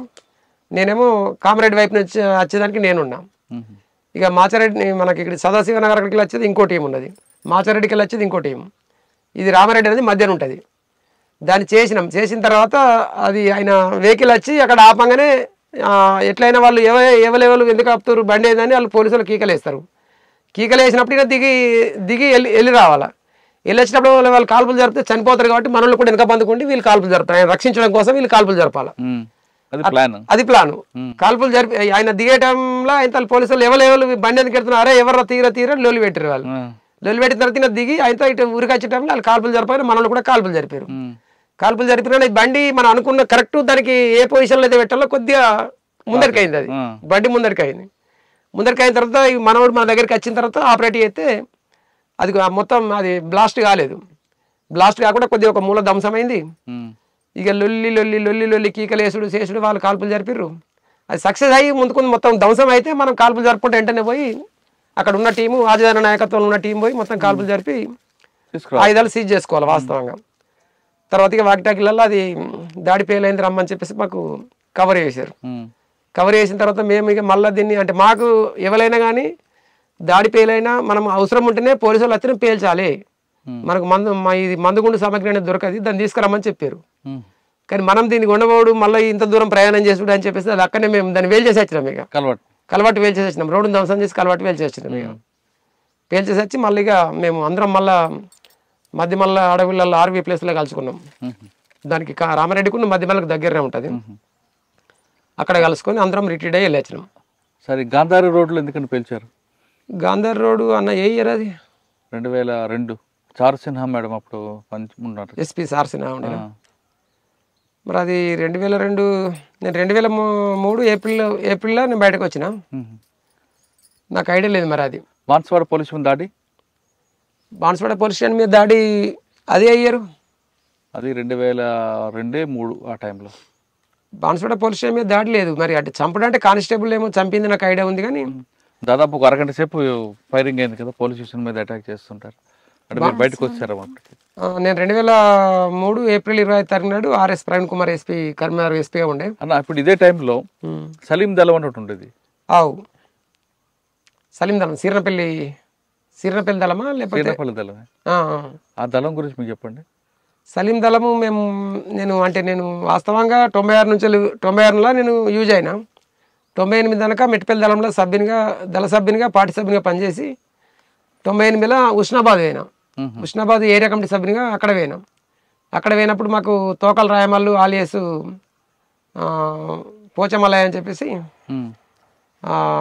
నేనేమో కామారెడ్డి వైపు నుంచి వచ్చేదానికి నేనున్నా. ఇక మాచారెడ్డి మనకి ఇక్కడ సదాశివనగర్కి వచ్చేది ఇంకో టీం ఉన్నది, మాచారెడ్డికి వెళ్ళి వచ్చేది ఇంకో టీం. ఇది రామారెడ్డి అనేది మధ్యన ఉంటుంది. దాన్ని చేసిన తర్వాత అది ఆయన వెహికల్ వచ్చి అక్కడ ఆపంగానే ఎట్లయినా వాళ్ళు ఎవరు ఎందుకు ఆపుతారు బండి ఏదని వాళ్ళు పోలీసులు కీకలేస్తారు. కీకలేసినప్పుడు ఇక దిగి వెళ్ళి రావాలా. వెళ్ళి వచ్చినప్పుడు వాళ్ళు కాల్పులు జరిపితే చనిపోతారు కాబట్టి మనల్ని కూడా వెనక బందుకుండి వీళ్ళు కాల్పులు జరుపుతారు. ఆయన రక్షించడం కోసం వీళ్ళు కాల్పులు జరపాలి, అది ప్లాన్. కాల్పులు జరిపి ఆయన దిగే టైంలో ఆయన పోలీసులు ఎవరు బండి ఎందుకు ఎడుతున్నారు, ఎవరు తీర లొల్లి పెట్టారు. వాళ్ళు లొల్లి పెట్టిన తర్వాత దిగి ఆయనతో ఇటు ఊరికి వచ్చే టైంలో వాళ్ళు కాల్పులు జరిపారు, మనల్ని కూడా కాల్పులు జరిపారు. కాల్పులు జరిపిన బండి మనం అనుకున్న కరెక్ట్ దానికి ఏ పొజిషన్లో అయితే పెట్టాలో కొద్దిగా ముందరికి అయింది. అది బండి ముందరికి అయిన తర్వాత మనవాడు మన దగ్గరికి వచ్చిన తర్వాత ఆపరేట్ చేస్తే అది మొత్తం అది బ్లాస్ట్ కాలేదు. బ్లాస్ట్ కాకుండా కొద్దిగా ఒక మూల ధ్వంసమైంది. ఇక లొల్లి కీకలేసుడు చేసుడు వాళ్ళు కాల్పులు జరిపిర్రు. అది సక్సెస్ అయ్యి ముందుకు మొత్తం ధ్వంసం అయితే మనం కాల్పులు జరుపుకుంటే వెంటనే పోయి అక్కడ ఉన్న టీము ఆజాదన నాయకత్వంలో ఉన్న టీం పోయి మొత్తం కాల్పులు జరిపి ఆయుధాలు సీజ్ చేసుకోవాలి వాస్తవంగా. తర్వాత ఇక వాకిటాకిళ్ళల్లో అది దాడి పేలైంది రమ్మని చెప్పేసి మాకు కవర్ చేశారు. కవర్ చేసిన తర్వాత మేము ఇక మళ్ళీ దీన్ని అంటే మాకు ఎవరైనా కానీ దాడి పేలైనా మనం అవసరం ఉంటేనే పోలీసులు వచ్చిన పేల్చాలి, మనకు ఇది మందుగుండు సామగ్రి అనేది దొరకదు, దాన్ని తీసుకురమ్మని చెప్పారు. కానీ మనం దీనికి ఉండబోడు మళ్ళీ ఇంత దూరం ప్రయాణం చేసుడు అని చెప్పేసి అది అక్కడనే మేము దాన్ని వేలు చేసి వచ్చినాం. ఇక కలవాటు వేలు చేసి వచ్చినాం, రోడ్డును ధ్వంసం చేసి కలవాటు వేలు చేసి వచ్చినాం. ఇక వేలు చేసి వచ్చి మళ్ళీ ఇక మేము అందరం మధ్య అడవులలో ఆర్వీ ప్లేస్లో కలుసుకున్నాం. దానికి రామారెడ్డికి మధ్యమల్లకు దగ్గరనే ఉంటుంది. అక్కడ కలుసుకొని అందరం రిట్రీట్ అయ్యి వెళ్ళొచ్చినాం. సరే, గాంధారి రోడ్లు ఎందుకని పేల్చారు? గాంధారి రోడ్డు అన్న ఏ ఇయర్ అది? 2002. చారు సిన్హా మేడం అప్పుడు ఉన్నారు, ఎస్పీ చారు సిన్హా ఉండే. మరి అది 2002, నేను 2003 ఏప్రిల్లో నేను బయటకు వచ్చిన. నాకు ఐడియా లేదు మరి అది. బాన్స్వాడ పోలీస్ మీద దాడి, బాన్స్వాడ పోలీస్ స్టేషన్ మీద దాడి అదే అయ్యారు, అది 2002-03 ఆ టైంలో. బాన్స్వాడ పోలీస్ స్టేషన్ మీద దాడి లేదు. మరి అంటే చంపడం అంటే కానిస్టేబుల్ ఏమో చంపింది నాకు ఐడియా ఉంది. కానీ దాదాపు ఒక అరగంట సేపు ఫైరింగ్ అయింది కదా, పోలీస్ స్టేషన్ మీద అటాక్ చేస్తుంటారు. అంటే మీరు బయటకు వచ్చారా? నేను 2003 ఏప్రిల్ 25 నాడు ఆర్ఎస్ ప్రవీణ్ కుమార్ ఎస్పీ కరీంనగర్ ఎస్పీగా ఉండే అన్న. ఇప్పుడు ఇదే టైంలో సలీం దళం అన్నట్టు ఉండేది. సలీం దళం సీర్నపల్లి దళమా లేకపోతే దళమే? ఆ దళం గురించి మీకు చెప్పండి. సలీం దళము నేను వాస్తవంగా 96లో నేను యూజ్ అయినా. 98 దాకా మెట్టిపల్లి దళంలో దళ సభ్యునిగా పార్టీ సభ్యునిగా పనిచేసి 98లో ఉస్నాబాద్ పోయినా. ఉస్నాబాద్ ఏరియా కమిటీ సభ్యునిగా అక్కడ పోయినాం. అక్కడ పోయినప్పుడు మాకు తోకల రాయమల్లు ఆలియస్ పోచమలయ అని చెప్పేసి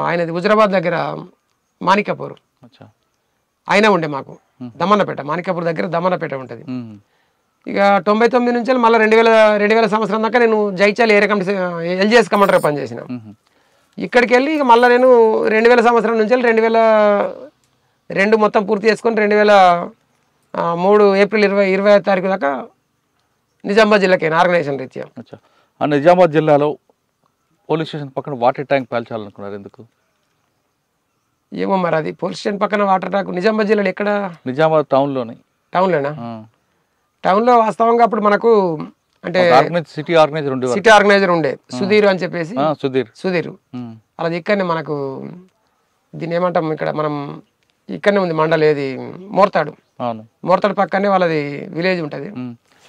ఆయనది హుజరాబాద్ దగ్గర మాణిక్యపూర్ ఆయన ఉండే, మాకు దమన్నపేట, మాణిక్యపూర్ దగ్గర దమన్నపేట ఉంటుంది. ఇక 99 నుంచి మళ్ళీ 2000 సంవత్సరం దాకా నేను జైచాల్ ఏరియా కమిటీ ఎల్జిఎస్ కమాండర్గా పనిచేసిన. ఇక్కడికి వెళ్ళి ఇక మళ్ళీ నేను 2000 సంవత్సరం నుంచి 2002 మొత్తం పూర్తి చేసుకొని 2003 ఏప్రిల్ 25 తారీఖు దాకా నిజామాబాద్ జిల్లాకి ఆర్గనైజేషన్ రీత్యా. నిజామాబాద్ జిల్లాలో పోలీస్ స్టేషన్ పక్కన వాటర్ ట్యాంక్ పేల్చాలనుకున్నారు, ఎందుకు? ఏమో మరి అది పోలీస్ స్టేషన్ పక్కన వాటర్ ట్యాంక్ నిజామాబాద్ జిల్లాలో ఎక్కడ? నిజామాబాద్ టౌన్లోనా? టౌన్లో వాస్తవంగా అప్పుడు మనకు అంటే సిటీ ఆర్గనైజర్ ఉండే సుధీర్ అని చెప్పేసి, సుధీర్ అలా ఇక్కడనే మనకు దీన్ని ఏమంటాం ఇక్కడ మనం ఇక్కడనే ఉంది మండలి, ఏది మోర్తాడు పక్కనే వాళ్ళది విలేజ్ ఉంటుంది.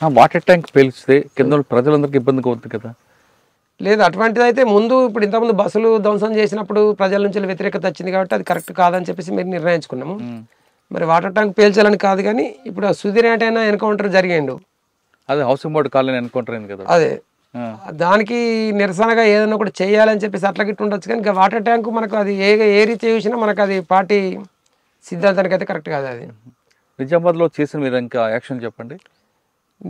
వాటర్ ట్యాంక్ పేలిస్తే కింద ప్రజలందరికీ ఇబ్బందిగా ఉంది కదా. లేదు అటువంటిది అయితే ముందు ఇప్పుడు ఇంతకుముందు బస్సులు ధ్వంసం చేసినప్పుడు ప్రజల నుంచి వ్యతిరేకత వచ్చింది కాబట్టి అది కరెక్ట్ కాదని చెప్పేసి మీరు నిర్ణయించుకున్నాము. మరి వాటర్ ట్యాంక్ పేల్చాలని కాదు కానీ ఇప్పుడు ఆ సుధీర్ ఏంటైనా ఎన్కౌంటర్ జరిగిండు, అదే హౌసింగ్ బోర్డు కాలనీ ఎన్కౌంటర్ అయింది కదా, అదే దానికి నిరసనగా ఏదైనా ఒకటి చేయాలని చెప్పేసి అట్లా గిట్టు ఉండొచ్చు. కానీ ఇంకా వాటర్ ట్యాంకు మనకు అది ఏ రీతి చూసినా మనకు అది పార్టీ సిద్ధాంతానికి అయితే కరెక్ట్ కాదు. అది నిజామాబాద్లో చేసిన మీరు ఇంకా యాక్షన్ చెప్పండి.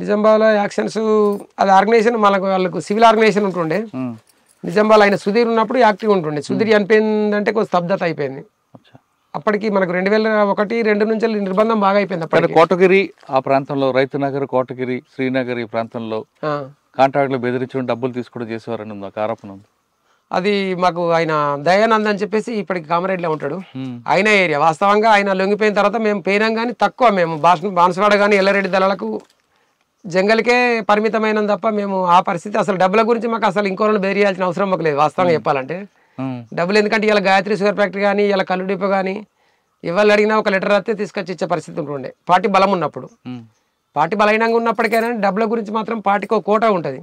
నిజామాబాద్లో యాక్షన్స్ అది ఆర్గనైజేషన్ వాళ్ళకు సివిల్ ఆర్గనైజేషన్ ఉంటుండే. నిజామాబాద్ ఆయన సుధీర్ ఉన్నప్పుడు యాక్టివ్ ఉంటుండే. సుధీర్ చనిపోయిందంటే కొంచెం స్తబ్దత అయిపోయింది. అప్పటికి మనకు 2001-2 నుంచి నిర్బంధం బాగా అయిపోయింది. అప్పటికి కోటగిరి ఆ ప్రాంతంలో రైతునగర్, కోటగిరి, శ్రీనగర్ ఈ ప్రాంతంలో కాంట్రాక్ట్లు బెదిరించడం, డబ్బులు తీసుకోవడం చేసేవారని ఉంది, ఒక ఆరోపణ ఉంది. అది మాకు ఆయన దయానంద్ అని చెప్పేసి ఇప్పటికి కామారెడ్డిలో ఉంటాడు. ఆయన ఏరియా వాస్తవంగా ఆయన లొంగిపోయిన తర్వాత మేము పోయినాం కానీ తక్కువ, మేము బాన్సువాడ కానీ ఎల్లారెడ్డి దళాలకు జంగల్కే పరిమితమైన తప్ప మేము ఆ పరిస్థితి అసలు డబ్బుల గురించి మాకు అసలు ఇంకోళ్ళని బెదిరియాల్సిన అవసరం మాకు లేదు వాస్తవంగా చెప్పాలంటే. డబ్బులు ఎందుకంటే ఇలా గాయత్రి షుగర్ ఫ్యాక్టరీ కానీ ఇలా కల్లు డిపో కానీ ఇవాళ అడిగినా ఒక లెటర్ రాస్తే తీసుకొచ్చి ఇచ్చే పరిస్థితి ఉంటుండే పార్టీ బలం ఉన్నప్పుడు. పార్టీ బలహీనంగా ఉన్నప్పటికైనా డబ్బుల గురించి మాత్రం పార్టీకి ఒక కోట ఉంటుంది.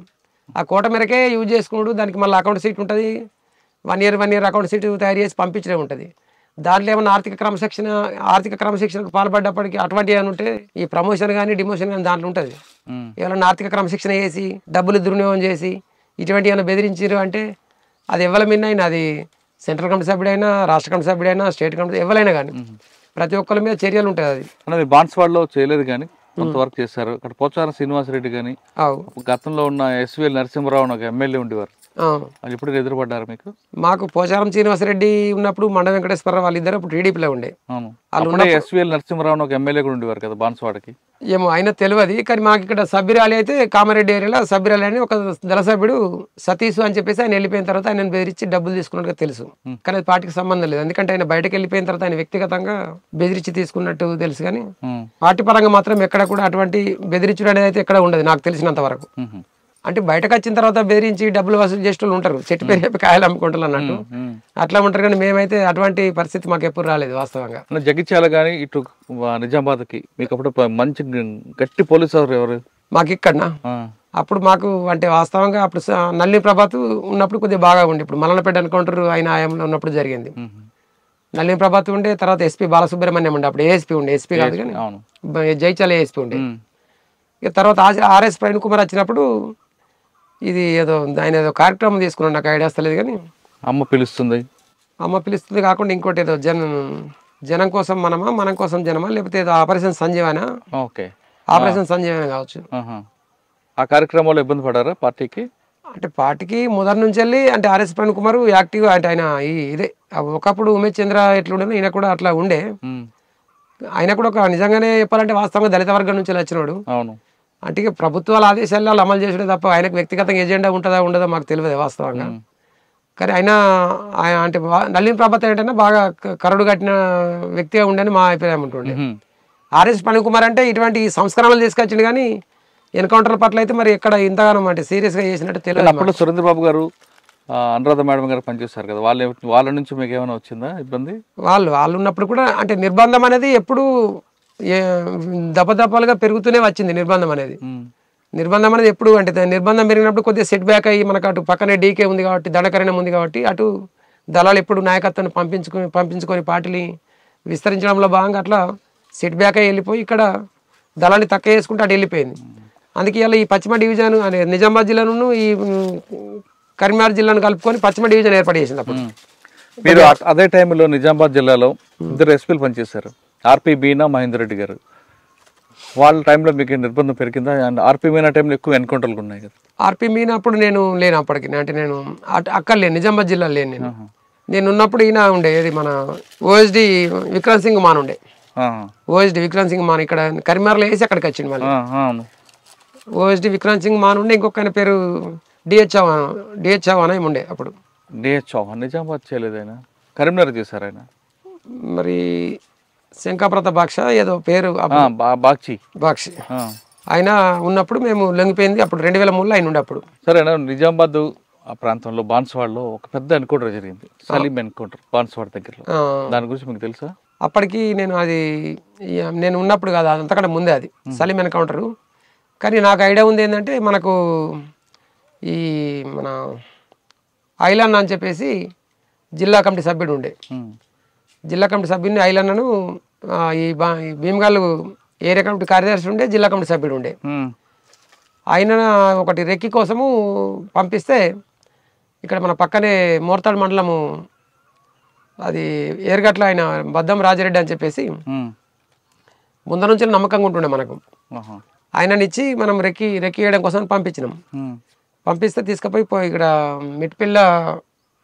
ఆ కోట మేరకే యూజ్ చేసుకున్నాడు. దానికి మళ్ళీ అకౌంట్ సీట్ ఉంటుంది, 1 year అకౌంట్ సీట్ తయారు చేసి పంపించడం ఉంటుంది. దాంట్లో ఏమైనా ఆర్థిక క్రమశిక్షణకు పాల్పడ్డప్పటికీ అటువంటి ఏమైనా ఉంటే ఈ ప్రమోషన్ కానీ డిమోషన్ కానీ దాంట్లో ఉంటుంది. ఎవరైనా ఆర్థిక క్రమశిక్షణ చేసి డబ్బులు దుర్వినియోగం చేసి ఇటువంటి ఏమైనా బెదిరించారు అంటే అది ఎవరి మీద అయినా, అది సెంట్రల్ కమిటీ సభ్యుడైనా, రాష్ట్ర కమిటీ సభ్యుడైనా, స్టేట్ కమిటీ ఎవరైనా కానీ ప్రతి ఒక్కరి మీద చర్యలు ఉంటాయి. అది అన్నది బాన్స్వాడలో చేయలేదు కానీ కొంతవరకు చేశారు. అక్కడ పోచారం శ్రీనివాసరెడ్డి కానీ గతంలో ఉన్న ఎస్విఎల్ నరసింహరావు ఒక ఎమ్మెల్యే ఉండేవారు, అది ఇప్పుడు ఎదురుపడ్డారు మీకు? మాకు పోచారం శ్రీనివాసరెడ్డి ఉన్నప్పుడు మండ వెంకటేశ్వరరావు వాళ్ళిద్దరు అప్పుడు టీడీపీలో ఉండే. వాళ్ళు ఎస్విఎల్ నరసింహరావు ఒక ఎమ్మెల్యే కూడా ఉండేవారు కదా బాన్స్వాడకి. ఏమో ఆయన తెలియదు కానీ మాకు ఇక్కడ సభ్యురాలి అయితే కామారెడ్డి ఏరియాలో సభ్యురాలి అని ఒక దళ సభ్యుడు సతీష్ అని చెప్పేసి ఆయన వెళ్ళిపోయిన తర్వాత ఆయన బెదిరించి డబ్బులు తీసుకున్నట్టుగా తెలుసు. కానీ అది పార్టీకి సంబంధం లేదు, ఎందుకంటే ఆయన బయటకు వెళ్ళిపోయిన తర్వాత ఆయన వ్యక్తిగతంగా బెదిరించి తీసుకున్నట్టు తెలుసు. కానీ పార్టీ పరంగా మాత్రం ఎక్కడ కూడా అటువంటి బెదిరించడం అనేది అయితే ఎక్కడ ఉండదు నాకు తెలిసినంత వరకు. అంటే బయటకు వచ్చిన తర్వాత బెదిరించి డబ్బులు వసూలు చేసే వాళ్ళు ఉంటారు, చెట్టు పేరు చెప్పి కాయలు అమ్ముకుంటారు అన్నట్టు అట్లా ఉంటారు. కానీ మేమైతే అటువంటి పరిస్థితి మాకు ఎప్పుడు రాలేదు వాస్తవంగా. జగిత్యాల కానీ ఇటు నిజామాబాద్కి మీకు అప్పుడు మంచి గట్టి పోలీసు ఎవరు? మాకు ఇక్కడ అప్పుడు మాకు అంటే వాస్తవంగా అప్పుడు నల్లి ప్రభాత్ ఉన్నప్పుడు కొద్దిగా బాగా ఉండే. ఇప్పుడు మల్లన్నపేట ఎన్కౌంటర్ ఆయన ఆయంలో ఉన్నప్పుడు జరిగింది. నల్లి ప్రభాత్ ఉండే, తర్వాత ఎస్పీ బాలసుబ్రహ్మణ్యం ఉండే, అప్పుడు ఏఎస్పీ ఉండే, ఎస్పీ కాదు కానీ జైచాల ఏఎస్పీ ఉండే. ఇక తర్వాత ఆర్ఎస్ ప్రవీణ్ కుమార్ వచ్చినప్పుడు ఇది ఏదో ఆయన ఏదో కార్యక్రమం తీసుకున్నాడు, నాకు ఐడియా వస్తలేదు. కానీ అమ్మ పిలుస్తుంది కాకుండా ఇంకోటి ఏదో జనం కోసం మనమా, మనం కోసం జనమా, లేకపోతే ఏదో ఆపరేషన్ సంజీవన, ఆపరేషన్ సంజీవన కావచ్చు. ఆ కార్యక్రమంలో ఇబ్బంది పడారా పార్టీకి? అంటే పార్టీకి మొదటి నుంచి వెళ్ళి అంటే ఆర్ఎస్ ప్రవీణ్ కుమార్ యాక్టివ్, అంటే ఆయన ఇదే ఒకప్పుడు ఉమేష్ చంద్ర ఎట్లుండే ఈయన కూడా అట్లా ఉండే. ఆయన కూడా ఒక నిజంగానే చెప్పాలంటే వాస్తవంగా దళిత వర్గం నుంచి వచ్చినాడు. అంటే ప్రభుత్వాల ఆదేశాలు అమలు చేసే తప్ప ఆయనకు వ్యక్తిగతంగా ఎజెండా ఉంటుందా ఉండదో మాకు తెలియదు వాస్తవంగా. కానీ ఆయన అంటే నల్లిని ప్రభాత్ ఏంటంటే బాగా కరడు కట్టిన వ్యక్తిగా ఉండని మా అభిప్రాయం ఉంటుండే. ఆర్ఎస్ ప్రవీణ్ కుమార్ అంటే ఇటువంటి సంస్కరణలు తీసుకొచ్చింది కానీ ఎన్కౌంటర్ల పట్ల అయితే మరి ఎక్కడ ఇంతగానో అంటే సీరియస్గా చేసినట్టు తెలియదు. అప్పుడు సురేంద్రబాబు గారు, అనురాధ మేడం గారు పనిచేస్తారు కదా, వాళ్ళ నుంచి మీకు ఏమైనా వచ్చిందా ఇబ్బంది? వాళ్ళు ఉన్నప్పుడు కూడా అంటే నిర్బంధం అనేది ఎప్పుడు దపదపాలుగా పెరుగుతూనే వచ్చింది. నిర్బంధం అనేది ఎప్పుడు అంటే నిర్బంధం పెరిగినప్పుడు కొద్దిగా సెట్ బ్యాక్ అయ్యి మనకు అటు పక్కనే డీకే ఉంది కాబట్టి, దండకరణం ఉంది కాబట్టి అటు దళాలు ఎప్పుడు నాయకత్వాన్ని పంపించుకొని పార్టీని విస్తరించడంలో భాగంగా అట్లా సెట్ బ్యాక్ అయ్యి వెళ్ళిపోయి ఇక్కడ దళాన్ని తక్కువ చేసుకుంటే అటు వెళ్ళిపోయింది. అందుకే ఇలా ఈ పశ్చిమ డివిజన్ అనే నిజామాబాద్ జిల్లాను ఈ కరీంనగర్ జిల్లాను కలుపుకొని పశ్చిమ డివిజన్ ఏర్పాటు చేసింది. అప్పుడు మీరు అదే టైంలో నిజామాబాద్ జిల్లాలో 2 ఎస్పీలు పనిచేశారు, ఆర్పి మీనా, మహేందర్ రెడ్డి గారు. వాళ్ళ టైంలో మీకు నిర్బంధం పెరిగిందా? అండ్ ఆర్పి మీనా టైంలో ఎక్కువ ఎన్కౌంటర్లు ఉన్నాయి కదా. ఆర్పి మీనా అప్పుడు నేను లేను, అప్పటికి అంటే నేను అక్కడ లేను, నిజామాబాద్ జిల్లా లేను. నేను ఉన్నప్పుడు ఈయన ఉండే, ఏది మన ఓఎస్డి విక్రమ్ సింగ్ మాన్ ఉండే. ఓఎస్డి విక్రమ్ సింగ్ మాన్ ఇక్కడ కరీంనగర్లో వేసి అక్కడికి వచ్చింది. మళ్ళీ ఓఎస్డి విక్రమ్ సింగ్ మాన్ ఉండే, ఇంకొక ఆయన పేరు డిహెచ్ చౌహాన్ అని ఉండే. అప్పుడు డిహెచ్ చౌహాన్ నిజామాబాద్ చేయలేదు, ఆయన కరీంనగర్ చేశారు. ఆయన మరి శంకాప్రత బాక్ష ఏదో పేరు బాక్షి ఆయన ఉన్నప్పుడు మేము లొంగిపోయింది. అప్పుడు 2003లో ఆయన ఉండే. అప్పుడు సరేనా, నిజామాబాద్ ఆ ప్రాంతంలో బాన్స్వాడలో ఒక పెద్ద ఎన్కౌంటర్ జరిగింది, సలీం ఎన్కౌంటర్ బాన్స్వాడ దగ్గరలో. దాని గురించి మీకు తెలుసా? అప్పటికి నేను ఉన్నప్పుడు కాదు, అంతకంటే ముందే అది సలీం ఎన్కౌంటరు. కానీ నాకు ఐడియా ఉంది ఏంటంటే మనకు ఈ మన ఐలన్న అని చెప్పేసి జిల్లా కమిటీ సభ్యుడు ఉండే. జిల్లా కమిటీ సభ్యుడిని ఐలన్నను ఈ భీమగాళ్ళు ఏరియా కమిటీ కార్యదర్శి ఉండే, జిల్లా కమిటీ సభ్యుడు ఉండే. ఆయన ఒకటి రెక్కి కోసము పంపిస్తే ఇక్కడ మన పక్కనే మోర్తాడు మండలము అది ఏరుగట్ల ఆయన బద్దం రాజిరెడ్డి అని చెప్పేసి ముందు నుంచి నమ్మకంగా ఉంటుండే మనకు. ఆయననిచ్చి మనం రెక్కి వేయడం కోసం పంపించినాం. పంపిస్తే తీసుకుపోయి ఇక్కడ మిట్పిల్ల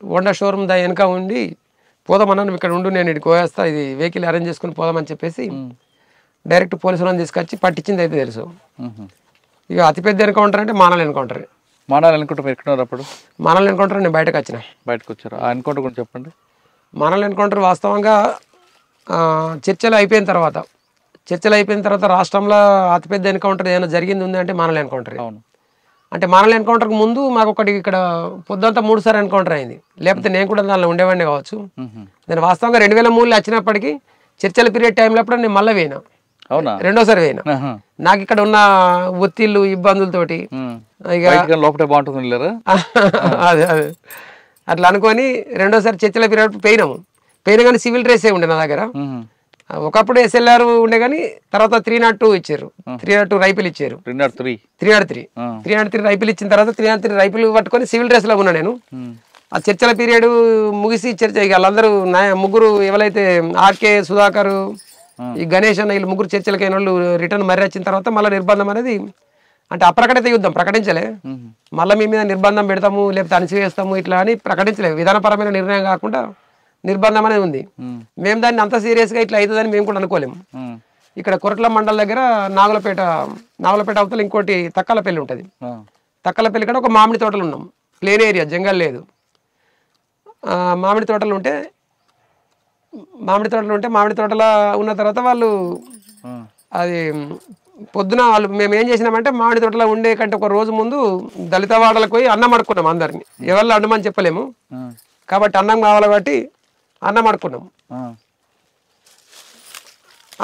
హోండా షోరూమ్ దా వెనక ఉండి పోదామన్నా, ఇక్కడ ఉండు నేను ఇక్కడికి పోయేస్తా, ఇది వెహికల్ అరేంజ్ చేసుకుని పోదామని చెప్పేసి డైరెక్ట్ పోలీసులను తీసుకొచ్చి పట్టించింది అయితే తెలుసు. ఇక అతిపెద్ద ఎన్కౌంటర్ అంటే మానాల ఎన్కౌంటర్. మానాల ఎన్కౌంటర్ ఎక్కడ అప్పుడు? మానాల ఎన్కౌంటర్ నేను బయటకు వచ్చారు. ఆ ఎన్కౌంటర్ గురించి చెప్పండి. మానాల ఎన్కౌంటర్ వాస్తవంగా చర్చలు అయిపోయిన తర్వాత రాష్ట్రంలో అతిపెద్ద ఎన్కౌంటర్ ఏదైనా జరిగింది ఉంది అంటే మానాల ఎన్కౌంటర్. అవును. అంటే మానాల ఎన్కౌంటర్కి ముందు మాకు ఒకటి ఇక్కడ పొద్దుంతా 3 సార్లు ఎన్కౌంటర్ అయింది. లేకపోతే నేను కూడా దానిలో ఉండేవాడిని కావచ్చు. నేను వాస్తవంగా 2003 వచ్చినప్పటికీ చర్చల పీరియడ్ టైంలో అప్పుడు నేను మళ్ళీ పోయినా. అవునా? రెండోసారి పోయినా. నాకు ఇక్కడ ఉన్న ఒత్తిళ్ళు ఇబ్బందులతోటి ఇక లోపల బాగుంటుంది అదే అట్లా అనుకొని రెండోసారి చర్చల పీరియడ్ పోయినా కానీ సివిల్ డ్రెస్సే ఉండే నా దగ్గర. ఒకప్పుడు SLR ఉండే కానీ తర్వాత 302 ఇచ్చారు. 302 రైఫిల్ ఇచ్చారు. 303 రైఫిల్ ఇచ్చిన తర్వాత 303 రైఫిల్ పట్టుకొని సివిల్ డ్రెస్ లో ఉన్నా నేను. ఆ చర్చల పీరియడ్ ముగిసి చర్చ ఇక వాళ్ళందరూ ముగ్గురు ఎవరైతే ఆర్కే సుధాకర్ ఈ గణేష్ అన్న వీళ్ళు ముగ్గురు చర్చలకైన వాళ్ళు రిటర్న్ మర్రి వచ్చిన తర్వాత మళ్ళీ నిర్బంధం అనేది అంటే అప్రకటిత యుద్ధం ప్రకటించలే. మళ్ళీ మీ మీద నిర్బంధం పెడతాము లేకపోతే అణిచివేస్తాము ఇట్లా అని ప్రకటించలేదు. విధానపరమైన నిర్ణయం కాకుండా నిర్బంధం అనేది ఉంది. మేము దాన్ని అంత సీరియస్గా ఇట్లా అవుతుందని మేము కూడా అనుకోలేము. ఇక్కడ కొరట్ల మండల దగ్గర నాగులపేట అవతల ఇంకోటి తక్కలపల్లి ఉంటుంది. తక్కలపల్లి కూడా ఒక మామిడి తోటలు ఉన్నాం. ప్లేన్ ఏరియా, జంగల్ లేదు. మామిడి తోటలు ఉంటే మామిడి తోటలో ఉన్న తర్వాత వాళ్ళు అది పొద్దున వాళ్ళు మేము ఏం చేసినామంటే మామిడి తోటలో ఉండే కంటే ఒక రోజు ముందు దళిత వాడలకు పోయి అన్నం అడుక్కున్నాం. అందరినీ ఎవరిలో అన్నమని చెప్పలేము కాబట్టి అన్నం కావాలి కాబట్టి అన్నం అడుక్కున్నాం.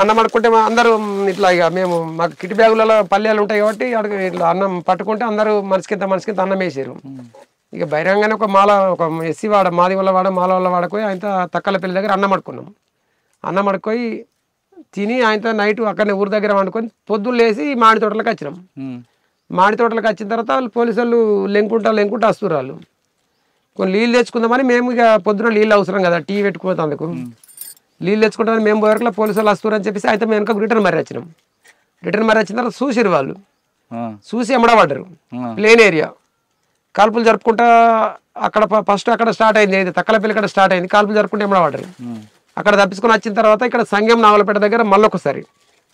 అన్నం అడుక్కుంటే అందరూ ఇట్లా ఇక మేము మాకు కిటి బ్యాగులలో పల్లెలు ఉంటాయి కాబట్టి ఇట్లా అన్నం పట్టుకుంటే అందరూ మనిషికింత అన్నం వేసారు. ఇక బహిరంగానే ఒక ఎస్సీ వాడ మాది వల్ల మాల వల్ల వాడకపోయి ఆయన తక్కలపల్లి దగ్గర అన్నం అడుక్కున్నాం. అన్నం అడుక్కొని తిని ఆయనతో నైట్ అక్కడనే ఊరి దగ్గర వండుకొని పొద్దున్న లేసి మామిడి తోటలకు వచ్చినాం. మామిడి తోటలకు వచ్చిన తర్వాత వాళ్ళు పోలీసు వాళ్ళు లెంకుంటా వస్తున్నారు. వాళ్ళు కొన్ని నీళ్ళు తెచ్చుకుందామని మేము ఇక పొద్దున నీళ్ళు అవసరం కదా టీ పెట్టుకోవద్దు, అందుకు నీళ్ళు తెచ్చుకుంటామని మేము పోయేలా పోలీసు వాళ్ళు వస్తున్నారు అని చెప్పేసి అయితే మేము వెనక రిటర్న్ మర్రి వచ్చినాం. రిటర్న్ మర్రి వచ్చిన తర్వాత చూసిరు వాళ్ళు. చూసి ఎమ్మడబడ్డారు. ప్లేన్ ఏరియా కాల్పులు జరుపుకుంటా అక్కడ ఫస్ట్ అక్కడ స్టార్ట్ అయింది. అయితే తక్కలపల్లి ఇక్కడ స్టార్ట్ అయింది. కాల్పులు జరుపుకుంటే ఎమ్మడబడ్డారు. అక్కడ తప్పించుకొని వచ్చిన తర్వాత ఇక్కడ సంగం నావలపేట దగ్గర మళ్ళొకసారి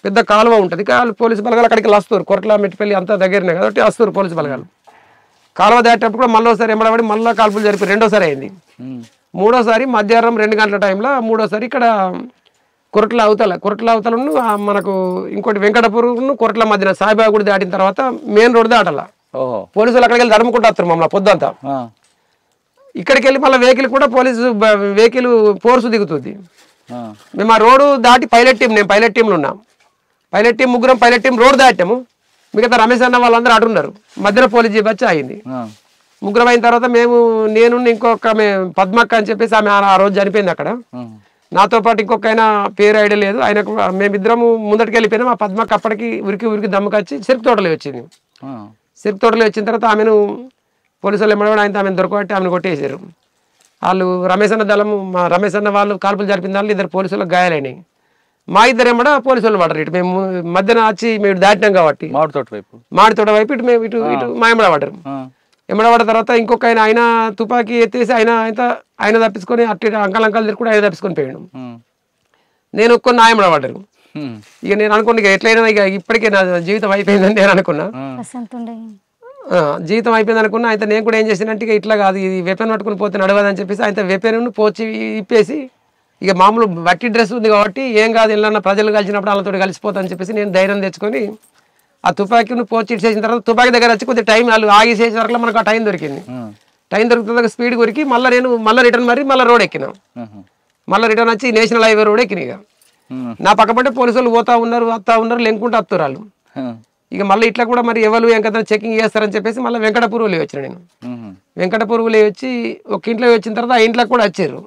పెద్ద కాలువ ఉంటుంది. పోలీసు బలగాలు అక్కడికి వస్తారు. కొరట్ల మెట్టిపల్లి అంతా దగ్గరనే కాబట్టి వస్తారు పోలీసు బలగాలు. కాలువ దాటేటప్పుడు కూడా మళ్ళోసారి ఎమ్మడబడి మళ్ళీ కాల్పులు జరిపి రెండోసారి అయింది. మూడోసారి మధ్యాహ్నం 2 గంటల టైంలో మూడోసారి ఇక్కడ కొరట్ల అవతల మనకు ఇంకోటి వెంకటపూర్ను కొరట్ల మధ్యన సాయిబాబా గుడి దాటిన తర్వాత మెయిన్ రోడ్ దాటాల. పోలీసులు అక్కడికి వెళ్ళి తడుముకుంటూ వస్తారు మమ్మల్ని పొద్దంతా. ఇక్కడికి వెళ్ళి మళ్ళీ వెహికల్ ఫోర్స్ దిగుతుంది. మేము ఆ రోడ్డు దాటి నేను పైలట్ టీంలో ఉన్నాం. ముగ్గురం పైలట్ టీం రోడ్ దాటాము. మిగతా రమేష్ అన్న వాళ్ళందరూ అడున్నారు. మధ్యలో పోలీస్ జీప్ వచ్చి ఆగింది. ముగ్గురం అయిన తర్వాత నేను ఇంకొక పద్మక్క అని చెప్పేసి ఆమె ఆ రోజు చనిపోయింది అక్కడ. నాతో పాటు ఇంకొక ఆయన పేరు ఐడియా లేదు. ఆయనకు మేమిద్దరము ముందటికి వెళ్ళిపోయినాం. ఆ పద్మక్క అప్పటికి ఉరికి దమ్ముకొచ్చి చెరుకు తోటలో వచ్చింది. చెరుకు తోటలో వచ్చిన తర్వాత ఆమెను పోలీసులు ఎమ్మడబడి ఆమెను దొరకబట్టి ఆమెను కొట్టేసారు. వాళ్ళు రమేష్ అన్న వాళ్ళు కాల్పులు జరిపిన దాంట్లో 2 పోలీసులకు గాయాలైనాయి. మా ఇద్దరు ఏమడా పోలీసు వాళ్ళు పడ్డారు. ఇటు మేము మధ్యన వచ్చి మేము దాటినాం కాబట్టి మామిడి తోట వైపు ఇటు మా ఎమ్మడబడ్డారు. ఎమ్మడబడ్డ తర్వాత ఇంకొక ఆయన తుపాకీ ఎత్తేసి ఆయన తప్పించుకొని అటు అంకల్ తిరుగుడు ఆయన తప్పించుకొని పోయాడు. నేను కొన్ని నా ఎమ్మడబడ్డారు. ఇక నేను అనుకున్నా ఇక ఎట్లయినా ఇక ఇప్పటికే నా జీవితం అయిపోయిందని నేను అనుకున్నా. జీవితం అయిపోయింది అనుకున్నా. అయితే నేను కూడా ఏం చేసినంటే ఇక ఇట్లా కాదు, ఇది వెపెన్ పట్టుకుని పోతే నడవదని చెప్పేసి ఆయన వెపెన్ పోచి ఇప్పేసి ఇక మామూలు వట్టి డ్రెస్ ఉంది కాబట్టి ఏం కాదు ఇలా ప్రజలు కలిసినప్పుడు వాళ్ళతో కలిసిపోతాని చెప్పేసి నేను ధైర్యం తెచ్చుకొని ఆ తుపాకీని పోచి ఇచ్చేసిన తర్వాత తుపాకీ దగ్గర వచ్చి కొద్దిగా టైం వాళ్ళు ఆగిసేసే వరకు మనకు ఆ టైం దొరికింది. టైం దొరుకుతుంది స్పీడ్ కొరికి మళ్ళీ రిటర్న్ మళ్ళీ రోడ్ ఎక్కినా. మళ్ళీ రిటర్న్ వచ్చి నేషనల్ హైవే రోడ్ ఎక్కిన. ఇక నా పక్కపంటే పోలీసులు పోతా ఉన్నారు లెంకుంటూ వస్తారు వాళ్ళు. ఇక మళ్ళీ ఇట్లా కూడా మరి ఎవరు ఎంత చెకింగ్ చేస్తారని చెప్పేసి మళ్ళీ వెంకటపూర్వలే వచ్చిన నేను. వెంకటపూర్వలే వచ్చి ఒక ఇంట్లో వచ్చిన తర్వాత ఆ ఇంట్లోకి కూడా వచ్చారు.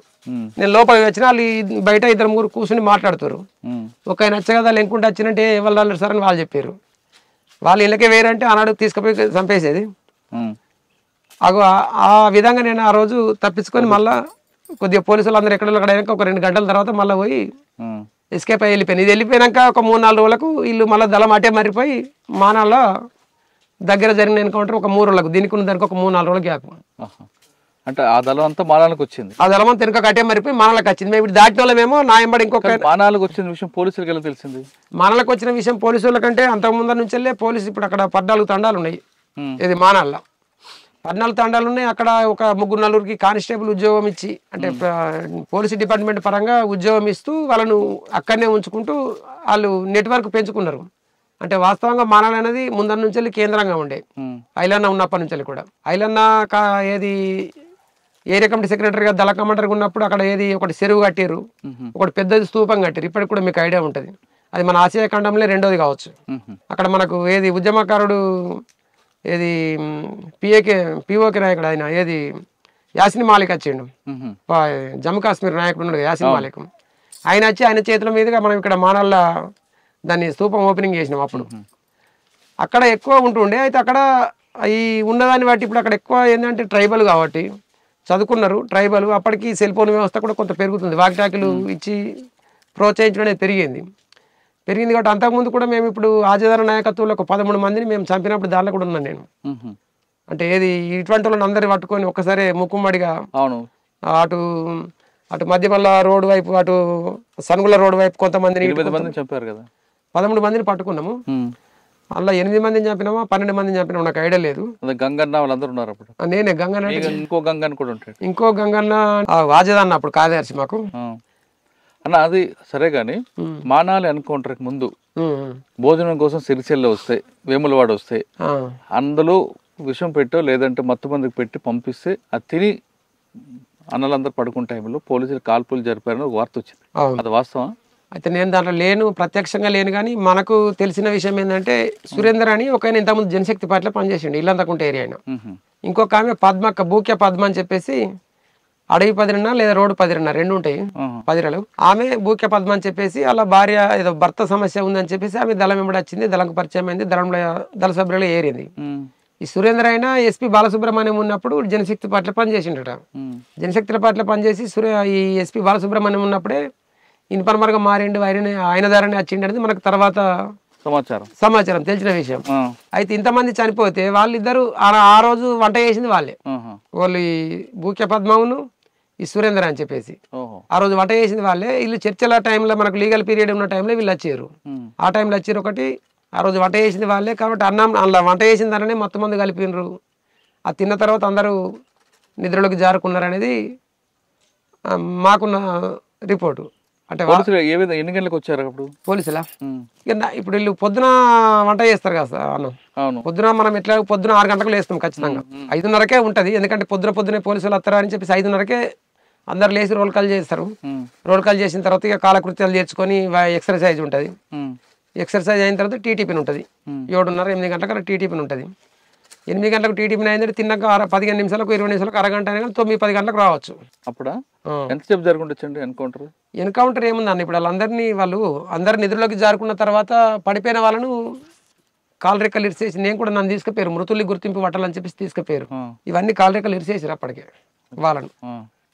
నేను లోపలికి వచ్చిన వాళ్ళు బయట 2-3 కూర్చొని మాట్లాడుతారు. ఒక ఆయన వచ్చే కదా లెంకుంటే వచ్చినంటే ఎవరు సార్ అని వాళ్ళు చెప్పారు. వాళ్ళు ఇళ్ళకే వేరంటే ఆనాడు తీసుకుపోయి చంపేసేది. అగో ఆ విధంగా నేను ఆ రోజు తప్పించుకొని మళ్ళీ కొద్దిగా పోలీసులు అందరూ ఎక్కడ అయినాక ఒక 2 గంటల తర్వాత మళ్ళీ పోయి ఎస్కేప్ అయ్యి వెళ్ళిపోయాను. ఇది వెళ్ళిపోయాక ఒక 3-4 రోజులకు వీళ్ళు మళ్ళీ దళం అటే మరిపోయి మానాల్లో దగ్గర జరిగిన ఎన్కౌంటర్ ఒక 3 రోజులకు, దీనికి ఉన్న దానికి ఒక 3-4 రోజుల గ్యాప్. అంటే ఆ దళం అంతా మానాలకు వచ్చింది. ఆ దళం అంతా వెనుక అటే మరిపోయి మానాలకు వచ్చింది. మేము ఇప్పుడు దాటిన వాళ్ళమేమో నా ఎంబడి ఇంకొక మానాలకు వచ్చిన విషయం పోలీసులకు ఎలా తెలిసింది? మానాలకు వచ్చిన విషయం పోలీసుల కంటే అంతకు ముందర నుంచి వెళ్ళే పోలీసు ఇప్పుడు అక్కడ 14 తండాలు ఉన్నాయి. ఇది మానాల్లో 14 తండాలు ఉన్నాయి. అక్కడ ఒక 3-4కి కానిస్టేబుల్ ఉద్యోగం ఇచ్చి అంటే పోలీసు డిపార్ట్మెంట్ పరంగా ఉద్యోగం ఇస్తూ వాళ్ళను అక్కడనే ఉంచుకుంటూ వాళ్ళు నెట్వర్క్ పెంచుకున్నారు. అంటే వాస్తవంగా మానాలు అనేది ముందర నుంచి వెళ్ళి కేంద్రంగా ఉండే ఐలన్న ఉన్నప్పటి నుంచి కూడా. ఐలన్న ఏది ఏరియా కమిటీ సెక్రటరీగా దళ కమాండర్గా ఉన్నప్పుడు అక్కడ ఏది ఒకటి చెరువు కట్టారు, ఒకటి పెద్దది స్తూపం కట్టారు. ఇప్పటికి కూడా మీకు ఐడియా ఉంటుంది. అది మన ఆసియా ఖండంలో 2వది కావచ్చు. అక్కడ మనకు ఏది ఉద్యమకారుడు ఏది పిఓకే నాయకుడు ఆయన ఏది యాసిన్ మాలిక్ వచ్చిండు, జమ్మూ కాశ్మీర్ నాయకుడు ఉన్నాడు యాసిన్ మాలిక్. ఆయన వచ్చి ఆయన చేతుల మీదుగా మనం ఇక్కడ మానాల్లో దాన్ని స్తూపం ఓపెనింగ్ చేసినాం. అప్పుడు అక్కడ ఎక్కువ ఉంటుండే. అయితే అక్కడ ఈ ఉన్నదాన్ని బట్టి ఇప్పుడు అక్కడ ఎక్కువ ఏంటంటే ట్రైబల్ కాబట్టి చదువుకున్నారు ట్రైబల్. అప్పటికి సెల్ ఫోన్ వ్యవస్థ కూడా కొంత పెరుగుతుంది, వాకిటాకులు ఇచ్చి ప్రోత్సహించడం అనేది పెరిగింది కాబట్టి అంతకుముందు కూడా మేము ఇప్పుడు ఆజాదార నాయకత్వంలో ఒక 13 మందిని మేము చంపినప్పుడు దాంట్లో కూడా ఉన్నాను నేను. అంటే ఏది ఇటువంటి వాళ్ళని అందరినీ పట్టుకొని ఒక్కసారి ముక్కుమ్మడిగా అటు అటు మధ్యమల్ల రోడ్డు వైపు అటు సనుగుల రోడ్డు వైపు కొంతమందిని చెప్పారు కదా, 13 మందిని పట్టుకున్నాము. అలా 8 మందిని చంపినామా 12 మందిని చంపినామా నాకు ఐడియా లేదు. గంగన్న వాళ్ళందరూ ఉన్నారు అప్పుడు. నేనే గంగన్న, ఇంకో గంగన్న కూడా ఉంటాడు. ఇంకో గంగన్న వాజదన్న అప్పుడు కార్యదర్శి మాకు అన్న. అది సరే గాని మానాలి ఎన్కౌంటర్కి ముందు భోజనం కోసం సిరిసిల్ల వస్తాయి, వేములవాడ వస్తాయి. అందులో విషం పెట్టో లేదంటే మత్తు మందికి పెట్టి పంపిస్తే అది తిని అన్నలందరూ పడుకున్న టైంలో పోలీసులు కాల్పులు జరిపారని ఒక వార్త వచ్చింది. అది వాస్తవం? అయితే నేను దాంట్లో లేను, ప్రత్యక్షంగా లేను. కానీ మనకు తెలిసిన విషయం ఏంటంటే సురేందర్ అని ఒక ఆయన ఇంతకుముందు జనశక్తి పార్టీలో పనిచేసిండు, ఇల్లంతకుంట ఏరియా ఆయన. ఇంకొక ఆమె పద్మక్క బూక్య పద్మ అని చెప్పేసి అడవి 10 లేదా రోడ్డు 10 2 ఉంటాయి 10 ఆమె బూక్య పద్మ అని చెప్పేసి అలా భార్య ఏదో భర్త సమస్య ఉందని చెప్పేసి ఆమె దళం వెంబడి వచ్చింది, దళంకు పరిచయం అయింది, దళ సభ్యులు ఏరింది. ఈ సురేంద్ర అయినా ఎస్పీ బాలసుబ్రహ్మణ్యం ఉన్నప్పుడు జనశక్తి పార్టీలో పనిచేసిండట. జనశక్తి పార్టీలో పనిచేసి ఈ ఎస్పీ బాలసుబ్రహ్మణ్యం ఉన్నప్పుడే ఇన్ఫార్మర్గా మారిండు, ఆయన ద్వారానే వచ్చిండు అనేది మనకు తర్వాత సమాచారం తెలిసిన విషయం. అయితే ఇంతమంది చనిపోతే వాళ్ళిద్దరు ఆ రోజు వంట చేసింది వాళ్ళే. వాళ్ళు ఈ బూక్య పద్మవును ఈ సురేంద్ర అని చెప్పేసి ఆ రోజు వంట చేసింది వాళ్ళే. వీళ్ళు చర్చల టైంలో మనకు లీగల్ పీరియడ్ ఉన్న టైంలో వీళ్ళు వచ్చారు. ఆ టైంలో వచ్చారు ఒకటి, ఆ రోజు వంట చేసింది వాళ్ళే. కాబట్టి అన్నం అలా వంట చేసిన దానినే మొత్తం మంది కలిపినరు. ఆ తిన్న తర్వాత అందరూ నిద్రలోకి జారుకున్నారు అనేది మాకున్న రిపోర్టు. అంటే ఎన్ని గంటలకు వచ్చారు అప్పుడు పోలీసులా? ఇప్పుడు వీళ్ళు పొద్దున వంట చేస్తారు కదా సార్ అన్నం. పొద్దున మనం ఎట్లా పొద్దున 6 గంటలకు లేస్తాం ఖచ్చితంగా. 5:30కే ఉంటది, ఎందుకంటే పొద్దునే పోలీసులు వస్తారా అని చెప్పేసి 5:30కే అందరు లేచి రోల్ కాల్ చేస్తారు. రోల్ కాల్ చేసిన తర్వాత ఇక కాలకృత్యాలు చేర్చుకొని ఎక్సర్సైజ్ ఉంటుంది. ఎక్సర్సైజ్ అయిన తర్వాత టీటీపీని ఉంటుంది. 7:30-8 గంటలకు టీటీపీని ఉంటుంది. 8 గంటలకు టీటీపీని అయిందంటే తిన్నాక 15 నిమిషాలకు 20 నిమిషాలకు అరగంట అయినా 9-10 గంటలకు రావచ్చు. అప్పుడా ఎంతసేపు జరుగుండొచ్చండి ఎన్కౌంటర్? ఎన్కౌంటర్ ఏముందన్న, ఇప్పుడు వాళ్ళు అందరు నిధుల్లోకి జారుకున్న తర్వాత పడిపోయిన వాళ్ళను కాలరెక్కలు ఇరిసేసి, నేను కూడా నన్ను తీసుకుపోయారు, మృతుల్ని గుర్తింపు పట్టాలని చెప్పేసి తీసుకుపోయారు. ఇవన్నీ కాలరెక్కలు ఇరిసేసారు అప్పటికే వాళ్ళను.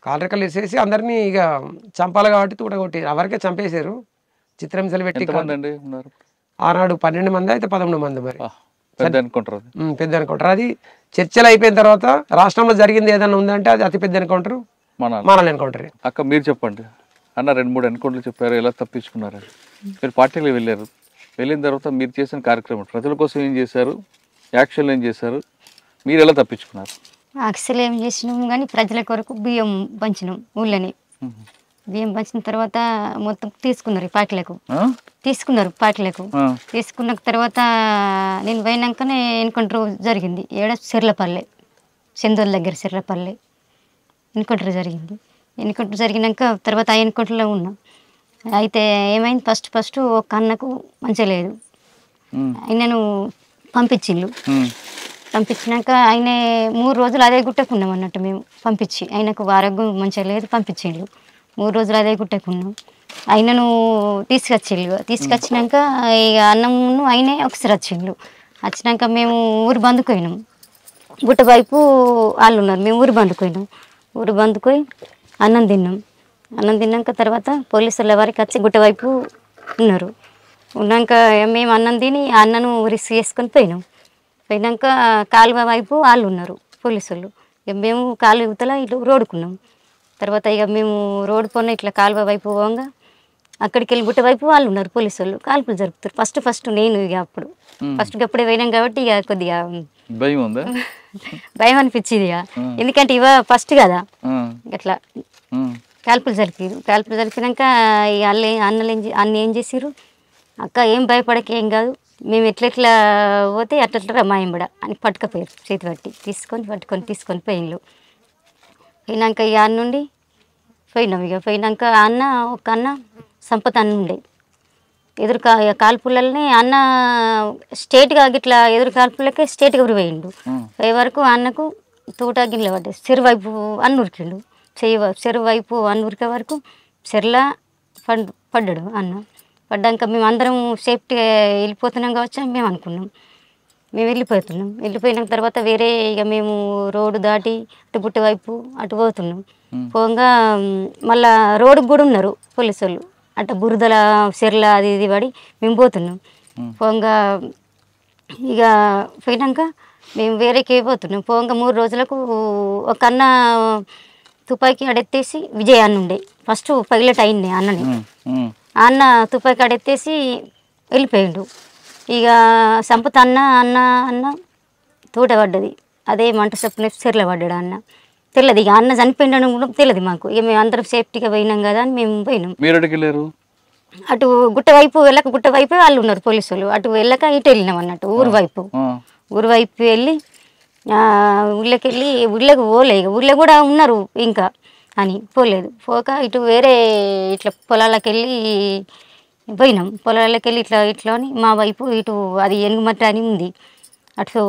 కాలరెక్కలు ఇరిసేసి అందరినీ ఇక చంపాలి కాబట్టి తూడగొట్టి ఎవరికే చంపేశారు. చిత్రహింసలు పెట్టి ఆనాడు 12 మంది అయితే 11 మంది మరి పెద్ద ఎన్కౌంటర్. అది చర్చలు అయిపోయిన తర్వాత రాష్ట్రంలో జరిగింది ఏదైనా ఉందంటే అది అతి పెద్ద ఎన్కౌంటర్ మానాలి ఎన్కౌంటర్. అక్క మీరు చెప్పండి అన్న, 2-3 ఎన్కౌంటర్లు చెప్పారు, ఎలా తప్పించుకున్నారు? మీరు పార్టీలో వెళ్ళారు, వెళ్ళిన తర్వాత మీరు చేసిన కార్యక్రమం ప్రజల కోసం ఏం చేశారు, యాక్షన్లు ఏం చేశారు, మీరు ఎలా తప్పించుకున్నారు? యాక్చువల్ ఏం చేసినాం కానీ ప్రజల కొరకు బియ్యం పంచినాం ఊళ్ళని. బియ్యం పంచిన తర్వాత మొత్తం తీసుకున్నారు పార్టీలకు. తీసుకున్న తర్వాత నేను పోయినాకనే ఎన్కౌంటర్ జరిగింది. సిర్లపల్లె చందోల్ దగ్గర సిర్లపల్లె ఎన్కౌంటర్ జరిగింది. ఎన్కౌంటర్ జరిగినాక తర్వాత ఆ ఎన్కౌంటర్లో ఉన్నాం. అయితే ఏమైంది, ఫస్ట్ ఒక అన్నకు మంచిగా లేదు, ఆయనను పంపించిండు. పంపించినాక ఆయన 3 రోజులు అదే గుట్టకున్నాం అన్నట్టు మేము పంపించి, ఆయనకు ఆరోగ్యం మంచిగా లేదు పంపించిండు. 3 రోజులు అదే గుట్టకున్నాం. ఆయనను తీసుకొచ్చినాక ఇక అన్నమును ఆయనే ఒకసారి వచ్చిండు. వచ్చినాక మేము ఊరు బందుకుపోయినాం. గుట్ట వైపు వాళ్ళు ఉన్నారు, మేము ఊరు బందుకుపోయినాం. ఊరు బందుకొని అన్నం తిన్నాం. అన్నం తిన్నాక తర్వాత పోలీసుల వారికి వచ్చి గుట్ట వైపు ఉన్నారు. ఉన్నాక మేము అన్నం తిని అన్నను రిసీవ్ చేసుకొని పోయినాం. పోయినాక కాలువ వైపు వాళ్ళు ఉన్నారు పోలీసులు. ఇక మేము కాలువ యువతల ఇటు రోడ్డుకున్నాం. తర్వాత ఇక మేము రోడ్డు పోయిన ఇట్లా కాలువ వైపు పోగా అక్కడికి వెళ్ళి గుట్ట వైపు వాళ్ళు ఉన్నారు పోలీసులు, కాల్పులు జరుపుతారు. ఫస్ట్ నేను ఇక ఫస్ట్ అప్పుడే పోయినాం కాబట్టి ఇక కొద్దిగా భయం ఉందా? భయం అనిపించింది ఇక, ఎందుకంటే ఫస్ట్ కదా. అట్లా కాల్పులు జరిపినాక ఇక అన్న ఏం చేసిర్రు, అక్క ఏం భయపడక ఏం కాదు, మేము ఎట్లెట్లా పోతే అట్లా రమాయంబడ అని పట్టుకపోయారు. చేతి పట్టి తీసుకొని పోయిండ్రు. పోయినాక ఇక అన్న నుండి పోయినాం. ఇక పోయినాక ఒక అన్న సంపత అన్న ఉండే ఎదురు కాల్పులనే అన్న స్టేట్గా గిట్లా ఎదురు కాల్పులకే స్టేట్గా పోయిండు. పోయే వరకు అన్నకు తోట గిన్నెలు పడ్డాయి. చెరువు వైపు అన్న ఉరికిండు. చెరువు వైపు అన్న ఉరికే వరకు చెర్లా పడ్డాడు అన్న. పడ్డాక మేము అందరం సేఫ్టీగా వెళ్ళిపోతున్నాం కావచ్చు అని మేము అనుకున్నాం. మేము వెళ్ళిపోయిన తర్వాత వేరే ఇక మేము రోడ్డు దాటి అటు గుట్ట వైపు అటు పోతున్నాం. పోగా మళ్ళా రోడ్డుకు కూడా ఉన్నారు పోలీసు వాళ్ళు. అటు బురదల చెర్ల అది ఇది పడి మేము పోతున్నాం. పోగా ఇక పోయినాక మేము వేరేకి పోతున్నాం. పోగా 3 రోజులకు ఒక అన్న తుపాకీ అడెత్తేసి విజయ్ అన్న ఉండే, ఫస్ట్ పైలట్ అయింది అన్నని. అన్న తుపాకీ అడెత్తేసి వెళ్ళిపోయిండు. ఇక సంపత అన్న తోట పడ్డది. అదే మంట చెప్పిన చెర్ల పడ్డాడు అన్న. తెలియదు ఇక అన్న చనిపోయిండని కూడా తెలియదు మాకు. ఇక మేము అందరం సేఫ్టీగా పోయినాం కదా అని మేము పోయినాం. మీరు ఎక్కడికి వెళ్ళారు? అటు గుట్ట వైపు వాళ్ళు ఉన్నారు పోలీసులు. అటు వెళ్ళక ఇటు వెళ్ళినాం అన్నట్టు ఊరు వైపు వెళ్ళి ఊళ్ళకి పోలే. ఇక ఊళ్ళో కూడా ఉన్నారు ఇంకా అని పోలేదు. పోక ఇటు వేరే ఇట్లా పొలాలకు వెళ్ళి పోయినాం. పొలాలకు వెళ్ళి ఇట్లా అని మా వైపు ఇటు అది ఎనుగుమట్ట అని ఉంది, అటు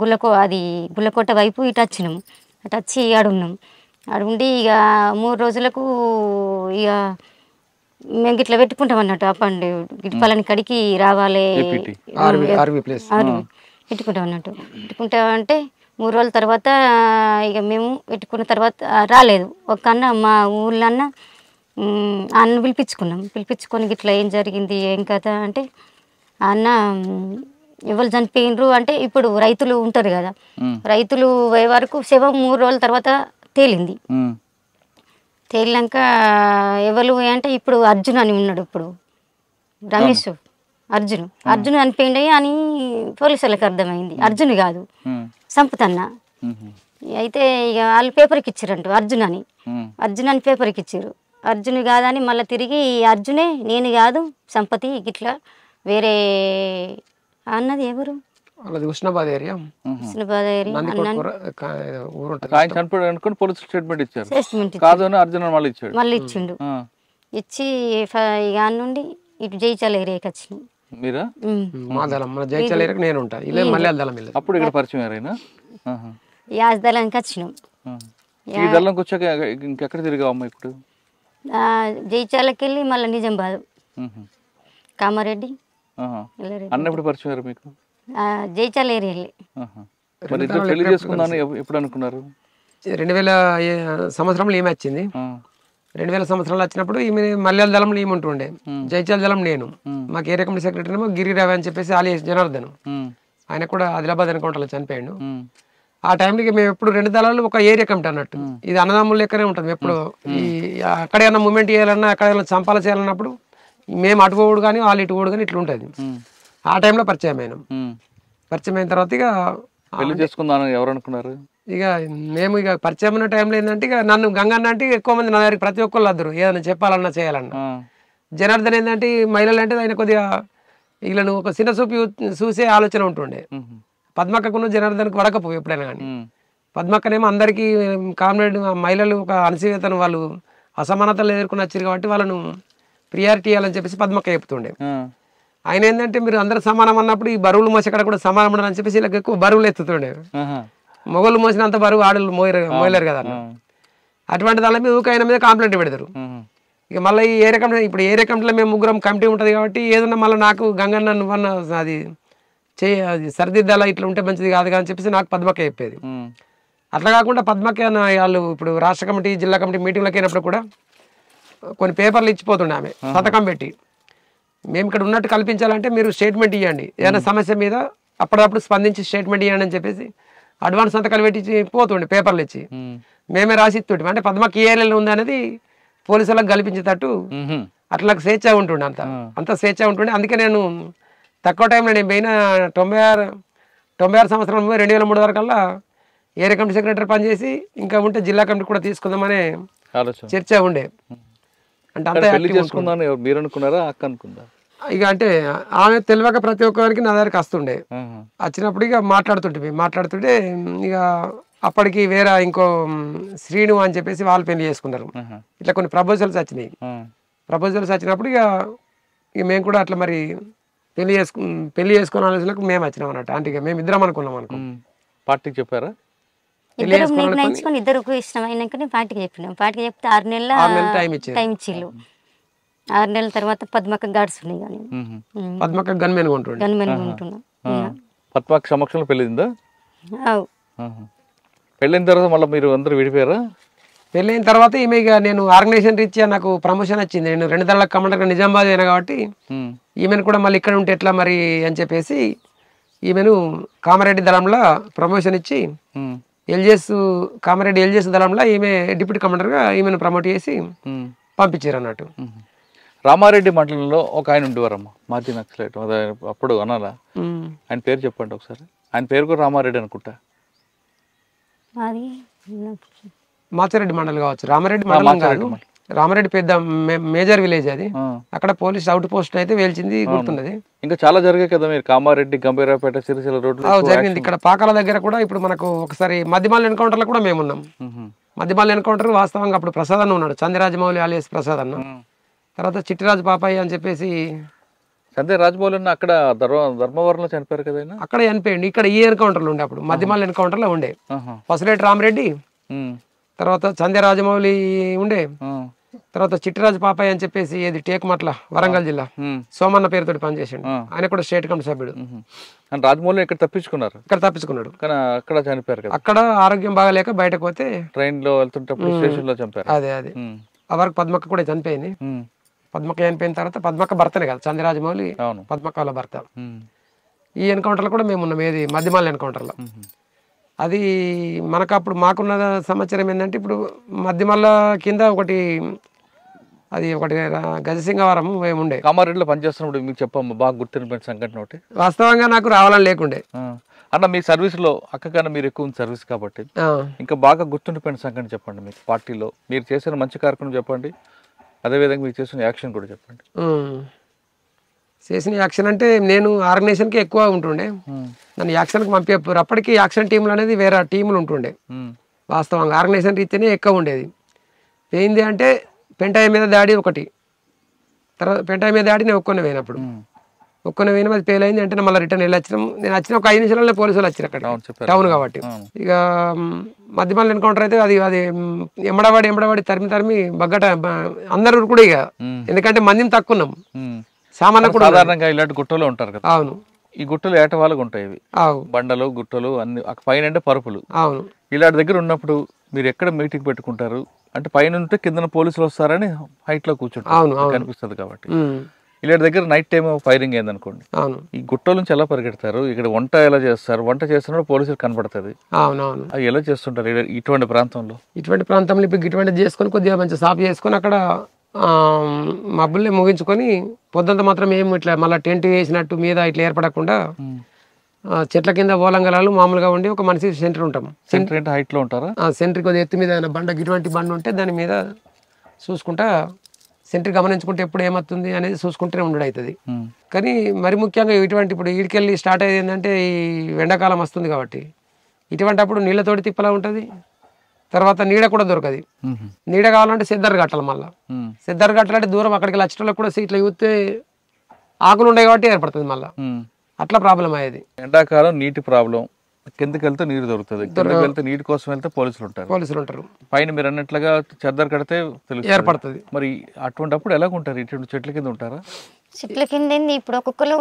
గుల్లకోట వైపు ఇటు వచ్చినాం. అటు వచ్చి ఆడున్నాం. ఆడుండి ఇక 3 రోజులకు ఇక మేము ఇట్లా పెట్టుకుంటాం అన్నట్టు. అప్పండి పలాని కడికి రావాలి పెట్టుకుంటాం అన్నట్టు. పెట్టుకుంటామంటే 3 రోజుల తర్వాత ఇక మేము పెట్టుకున్న తర్వాత రాలేదు. ఒక అన్న మా ఊళ్ళో అన్న పిలిపించుకొని ఇట్లా ఏం జరిగింది ఏం కథ అంటే, అన్న ఎవరు చనిపోయినరు అంటే ఇప్పుడు రైతులు ఉంటారు కదా, రైతులు పోయే వరకు శవం 3 రోజుల తర్వాత తేలింది. తేలినాక ఎవరు అంటే ఇప్పుడు అర్జున్ అని ఉన్నాడు, ఇప్పుడు రమేష్ అర్జున్ చనిపోయింది అని పోలీసు వాళ్ళకి అర్థమైంది. అర్జున్ కాదు సంపతన్న. అయితే ఇక వాళ్ళు పేపర్కి ఇచ్చారంట అర్జున్ అని పేపర్కి ఇచ్చారు. అర్జున్ కాదని మళ్ళీ తిరిగి అర్జునే నేను కాదు సంపతి ఇట్లా వేరే అన్నది ఎవరు హుస్నాబాద్ ఏరియా మళ్ళీ ఇచ్చిండు. ఇచ్చి ఇక నుండి ఇటు జైచాల ఏరియాకి వచ్చినాం. మీరా? జైచాల ఏరియాకి నేను ఉంటా. అప్పుడు ఇక్కడ పరిచయం యాదలానికి వచ్చినాం. ఈ దళంకి వచ్చాక ఇంకెక్కడ తిరిగావమ్మా ఇప్పుడు? జైచాలకి వెళ్ళి మళ్ళీ నిజామాబాద్ కామారెడ్డి అన్నప్పుడు పరిచయం మీకు? జైచాల ఏరియా. పెళ్లి చేసుకుందామని ఎప్పుడు అనుకున్నారు? 2000 సంవత్సరంలో ఈమె వచ్చింది. 2000 సంవత్సరాలు వచ్చినప్పుడు ఈమె మల్లెల దళంలో ఈమె ఉంటుండే, జైచాల దళం నేను. మాకు ఏరియా కమిటీ సెక్రటరీ ఏమో గిరిరావు అని చెప్పేసి ఆలి జనార్దన్, ఆయన కూడా ఆదిలాబాద్ అనుకుంటా చనిపోయాడు. ఆ టైంకి మేము ఎప్పుడు 2 దళాలు ఒక ఏరియా కమిటీ అన్నట్టు. ఇది అన్నదమ్ముల లెక్కనే ఉంటుంది. ఎప్పుడు ఈ అక్కడ ఏమైనా మూమెంట్ చేయాలన్నా అక్కడ ఏమైనా చంపాల చేయాలన్నప్పుడు మేము అటు పోడు కానీ వాళ్ళు ఇటు పోడు కానీ ఇట్లా ఉంటుంది. ఆ టైంలో పరిచయం అయిన తర్వాత ఇక పెళ్లి చేసుకుందాం ఎవరు అనుకున్నారు? ఇక మేము ఇక పరిచయం ఉన్న టైంలో ఏంటంటే ఇక నన్ను గంగన్న అంటే ఎక్కువ మంది నా దగ్గరికి ప్రతి ఒక్కళ్ళు వద్దరు ఏదైనా చెప్పాలన్నా చేయాలన్నా. జనార్దన్ ఏంటంటే మహిళలు అంటే ఆయన కొద్దిగా వీళ్ళను ఒక చిన్న చూసే ఆలోచన ఉంటుండే. పద్మక్కకును జనార్దన్కి వడకపోవు ఎప్పుడైనా కానీ. పద్మక్కనేమో అందరికీ కామ్రేడ్ మహిళలు ఒక అణచివేతను వాళ్ళు అసమానతలు ఎదుర్కొని వచ్చారు కాబట్టి వాళ్ళను ప్రియారిటీ ఇవ్వాలని చెప్పేసి పద్మక్క చెప్తుండే. ఆయన ఏంటంటే మీరు అందరూ సమానం అన్నప్పుడు ఈ బరువులు మోసక్కడ కూడా సమానం ఉండదు అని చెప్పేసి వీళ్ళకి ఎక్కువ బరువులు ఎత్తుతుండే. మొగలు మోసినంత బరువు ఆడలు మోయలేరు కదా అన్న. అటువంటి దాని మీద ఆయన మీద కంప్లైంట్ పెడతారు. ఇక మళ్ళీ ఈ ఏరియా కమిటీ ఇప్పుడు ఏరియా కమిటీలో మేము ముగ్గురం కమిటీ ఉంటుంది కాబట్టి ఏదన్నా మళ్ళీ నాకు గంగన్న నువ్వన్న అది అది సరిదిద్దాలా ఇట్లా ఉంటే మంచిది కాదు అని చెప్పేసి నాకు పద్మక్క చెప్పేది. అట్లా కాకుండా పద్మక్క వాళ్ళు ఇప్పుడు రాష్ట్ర కమిటీ జిల్లా కమిటీ మీటింగ్లకు అయినప్పుడు కూడా కొన్ని పేపర్లు ఇచ్చిపోతుండే ఆమె పథకం పెట్టి, మేము ఇక్కడ ఉన్నట్టు కల్పించాలంటే మీరు స్టేట్మెంట్ ఇవ్వండి, ఏదైనా సమస్య మీద అప్పుడప్పుడు స్పందించి స్టేట్మెంట్ ఇవ్వండి అని చెప్పేసి అడ్వాన్స్ సంతకాలు పెట్టి పోతుండే పేపర్లు ఇచ్చి మేమే రాసి ఇస్తుంటే. అంటే పద్మక్క ఏ ఏరియాలో ఉంది అనేది పోలీసులకు కల్పించేటట్టు అట్లా స్వేచ్ఛ ఉంటుండే, అంత స్వేచ్ఛ ఉంటుండే. అందుకే నేను తక్కువ టైంలో నేను పోయిన 96 సంవత్సరం 2003 వరకల్లా ఏరియా కమిటీ సెక్రటరీ పనిచేసి ఇంకా ఉంటే జిల్లా కమిటీ కూడా తీసుకుందామనే చర్చ ఉండే. అంటే అంత మీరు అనుకున్నారా అక్క అనుకుందా? ఇక అంటే ఆమె తెలియక ప్రతి ఒక్కరికి నా దగ్గరికి వస్తుండే. వచ్చినప్పుడు ఇక మాట్లాడుతుంటే ఇక అప్పటికి వేరే ఇంకో శ్రీను అని చెప్పేసి వాళ్ళు పెళ్లి చేసుకున్నారు. ఇట్లా కొన్ని ప్రపోజల్స్ వచ్చినాయి. ప్రపోజల్స్ వచ్చినప్పుడు ఇక మేము కూడా అట్లా మరి పెళ్లి చేసుకున్న ఆలోచనకు మేము వచ్చినాం అన్నట్టు. అంటే ఇక మేము ఇద్దరం అనుకున్నాం పార్టీకి చెప్పారా? ఇద్దరు నిర్ణయించుకొని ఇద్దరికి ఇష్టం అయినాక పార్టీకి చెప్పినాం. పార్టీకి చెప్తే 6 నెలల టైం ఇచ్చిళ్ళు. 6 నెలల తర్వాత పద్మక్క గడుచున్నాయి. కానీ పద్మక్క గన్మెన్ ఉంటున్నాం. పద్మక్క సమక్షంలో పెళ్ళిందా? పెళ్ళైన తర్వాత మళ్ళీ మీరు అందరూ విడిపోయారా? పెళ్ళైన తర్వాత ఈమె ఇక నేను ఆర్గనైజేషన్ రీత్యా నాకు ప్రమోషన్ వచ్చింది. నేను 2 దళాల కమాండర్గా నిజామాబాద్ అయినా కాబట్టి ఈమెను కూడా మళ్ళీ ఇక్కడ ఉంటే ఎట్లా మరి అని చెప్పేసి ఈమెను కామారెడ్డి దళంలో ప్రమోషన్ ఇచ్చి కామారెడ్డి ఎల్జెస్ దళంలో ఈమె డిప్యూటీ కమాండర్గా ఈమెను ప్రమోట్ చేసి పంపించారు అన్నట్టు. రామారెడ్డి మండలంలో ఒక ఆయన ఉండేవారమ్మా, మాజీ నక్సలైట్, అప్పుడు అనాలా? ఆయన పేరు చెప్పండి ఒకసారి. ఆయన పేరు కూడా రామారెడ్డి అనుకుంటా. మాచారెడ్డి మండలం కావచ్చు, రామారెడ్డి మండలం కాదు. రామారెడ్డి పెద్ద మేజర్ విలేజ్ అది. అక్కడ పోలీస్ అవుట్ పోస్ట్ అయితే వేల్చింది గుర్తున్నది. ఇంకా చాలా జరిగాయి కదా మీరు కామారెడ్డి, గంభీరాపేట, సిరిసిల్ల రోడ్డు జరిగింది. ఇక్కడ పాకాల దగ్గర కూడా ఇప్పుడు మనకు ఒకసారి మధ్యమాల ఎన్కౌంటర్ లో కూడా మేము ఉన్నాం. మధ్యమాల ఎన్కౌంటర్ వాస్తవంగా అప్పుడు ప్రసాద్ అన్న ఉన్నాడు, చంద్రరాజమౌళి ఆలియస్ ప్రసాద్ అన్న. తర్వాత చిట్టిరాజు పాపయ్య అని చెప్పేసి రాజమౌళి అక్కడ ధర్మవరంలో చనిపోయారు కదా, అక్కడ చనిపోయింది. ఇక్కడ ఈ ఎన్కౌంటర్ లో ఉండే అప్పుడు మధ్యమాల ఎన్కౌంటర్ లో ఉండే పసులేటి రామరెడ్డి, తర్వాత చంద్రరాజమౌళి ఉండే, తర్వాత చిట్టిరాజు పాపయ్య అని చెప్పేసి ఏది టేకుమట్ల వరంగల్ జిల్లా సోమన్న పేరుతో పనిచేసాడు. ఆయన కూడా స్టేట్ కమిటీ సభ్యుడు. రాజమౌళి ఇక్కడ తప్పించుకున్నాడు కానీ అక్కడ చనిపోయారు కదా. అక్కడ ఆరోగ్యం బాగాలేక బయటకు పోతే ట్రైన్ లో వెళ్తుంటే స్టేషన్ లో చంపారు. అదే ఆ వరకు పద్మక్క కూడా చనిపోయింది. పద్మక్క చనిపోయిన తర్వాత పద్మక్క భర్తనే కదా చంద్రరాజమౌళి, పద్మక్క వాళ్ళ భర్త. ఈ ఎన్కౌంటర్ లో కూడా మేము ఉన్నాం, ఏది మధ్యమాల ఎన్కౌంటర్ లో. అది మనకు అప్పుడు మాకున్న సమాచారం ఏంటంటే ఇప్పుడు మధ్యమల్ల కింద ఒకటి గజసింగవరం ఉండే. కామారెడ్డిలో పనిచేస్తున్నప్పుడు మీకు చెప్పమ్మా బాగా గుర్తింపు సంఘటన ఒకటి. వాస్తవంగా నాకు రావాలని లేకుండే అన్న, మీ సర్వీస్ లో అక్క కన్నా మీరు ఎక్కువ సర్వీస్ కాబట్టి ఇంకా బాగా గుర్తుండిపోయిన సంఘటన చెప్పండి. మీకు పార్టీలో మీరు చేసిన మంచి కార్యక్రమం చెప్పండి, అదేవిధంగా మీరు చేసిన యాక్షన్ కూడా చెప్పండి. చేసిన యాక్షన్ అంటే నేను ఆర్గనైజేషన్కి ఎక్కువ ఉంటుండే, నన్ను యాక్షన్కి పంపించారు. అప్పటికి యాక్షన్ టీంలు అనేది వేరే టీములు ఉంటుండే. వాస్తవంగా ఆర్గనైజేషన్ రీతినే ఎక్కువ ఉండేది. ఏంది అంటే పెంటాయి మీద దాడి ఒకటి, తర్వాత పెంటాయి మీద దాడి నేను ఒక్కొనే పోయినప్పుడు పోయినా అది ఫెయిల్ అయింది అంటే మళ్ళీ రిటర్న్ వెళ్ళి వచ్చినాం. నేను వచ్చిన ఒక 5 నిమిషాలలో పోలీసులు వచ్చారు అక్కడ టౌన్ కాబట్టి. ఇక మధ్యమాల ఎన్కౌంటర్ అయితే అది ఎంబడవాడి తరిమి బగ్గట అందరూ కూడా ఇక ఎందుకంటే మందిని తక్కున్నాం. సాధారణంగా ఇలాంటి గుట్టలు ఉంటారు కదా. అవును, ఈ గుట్టలు ఏటవాళ్ళగా ఉంటాయి, ఇవి బండలు గుట్టలు అన్ని. పైన అంటే పరుపులు. అవును, ఇలాంటి దగ్గర ఉన్నప్పుడు మీరు ఎక్కడ మీటింగ్ పెట్టుకుంటారు అంటే పైన ఉంటే కింద పోలీసులు వస్తారని హైట్ లో కూర్చుంటారు కనిపిస్తుంది కాబట్టి. ఇలాంటి దగ్గర నైట్ టైం ఫైరింగ్ అయిందనుకోండి, ఈ గుట్టల నుంచి ఎలా పరిగెడతారు? ఇక్కడ వంట ఎలా చేస్తారు? వంట చేస్తున్నప్పుడు పోలీసులు కనపడుతుంది. అవి ఎలా చేస్తుంటారు ఇటువంటి ప్రాంతంలో? ఇటువంటి ఇప్పుడు ఇటువంటి చేసుకొని కొద్దిగా మంచి సాఫ్ చేసుకొని అక్కడ మబ్బుల్ని ముగించుకొని పొద్దుంత మాత్రం ఏమి ఇట్లా మళ్ళీ టెంట్ వేసినట్టు మీద ఇట్లా ఏర్పడకుండా చెట్ల కింద ఓలంగలాలు మామూలుగా ఉండి ఒక మనిషి సెంటర్ ఉంటాం. సెంటర్ హైట్ లో ఉంటారా? సెంటర్ కొద్దిగా ఎత్తు మీద బండ ఇటువంటి బండ ఉంటే దాని మీద చూసుకుంటా సెంటర్ గమనించుకుంటే ఎప్పుడు ఏమవుతుంది అనేది చూసుకుంటూనే ఉండడం అవుతుంది. కానీ మరి ముఖ్యంగా ఇటువంటి ఇప్పుడు ఈడికెళ్ళి స్టార్ట్ అయ్యేది ఏంటంటే ఈ ఎండాకాలం వస్తుంది కాబట్టి ఇటువంటి అప్పుడు నీళ్ళతోటి తిప్పలా ఉంటుంది. తర్వాత నీడ కూడా దొరకదు. నీడ కావాలంటే సిద్ధర్ కట్టాలి. మళ్ళీ సిద్ధర్ కట్టాలంటే దూరం అక్కడికి వచ్చేటోళ్ళకి కూడా ఇట్లా చూస్తే ఆకులు ఉంటాయి కాబట్టి ఏర్పడుతుంది మళ్ళీ అట్లా ప్రాబ్లం అయ్యేది. ఎండాకాలం నీటి ప్రాబ్లం, కిందకి వెళ్తే నీరు దొరుకుతుంది, కిందకి వెళ్తే నీటి కోసం వెళ్తే పోలీసులు ఉంటారు, పైన మీరు అన్నట్లుగా చెద్దరు కడితే ఏర్పడుతుంది. మరి అటువంటిప్పుడు ఎలా ఉంటారు? ఇటువంటి చెట్ల కింద ఉంటారా? చెట్ల కింద ఇప్పుడు ఒక్కొక్కరు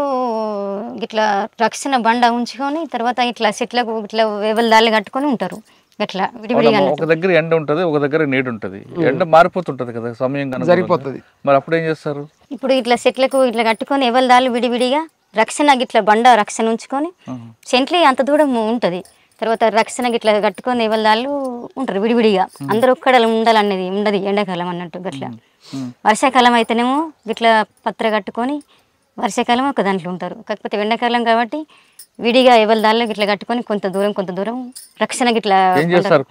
ఇట్లా రక్షణ బండ ఉంచుకొని తర్వాత ఇట్లా చెట్లకు ఇట్లా వేవలదాలు కట్టుకొని ఉంటారు. ఇట్లా విడివిడిగా ఒక దగ్గర ఎండ ఉంటది, ఒక దగ్గర నీడు ఉంటది, ఎండ మారిపోతుంటది కదా సమయం సరిపోతుంది. మరి అప్పుడు ఏం చేస్తారు? ఇప్పుడు ఇట్లా చెట్లకు ఇట్లా కట్టుకొని ఎవలదాలు విడివిడిగా రక్షణ గిట్ల బండ రక్షణ ఉంచుకొని చెంట్లు అంత దూరం ఉంటది. తర్వాత రక్షణ గిట్ల కట్టుకొని ఎవలదాళ్ళు ఉంటారు విడివిడిగా. అందరూ ఒక్కడ ఉండాలనేది ఉండదు ఎండాకాలం అన్నట్టు. గట్లా వర్షాకాలం అయితేనేమో గిట్లా పత్ర కట్టుకొని వర్షాకాలం ఒక దాంట్లో ఉంటారు. కాకపోతే ఎండాకాలం కాబట్టి విడిగా ఎవలదాళ్ళు గిట్లా కట్టుకొని కొంత దూరం రక్షణ గిట్లా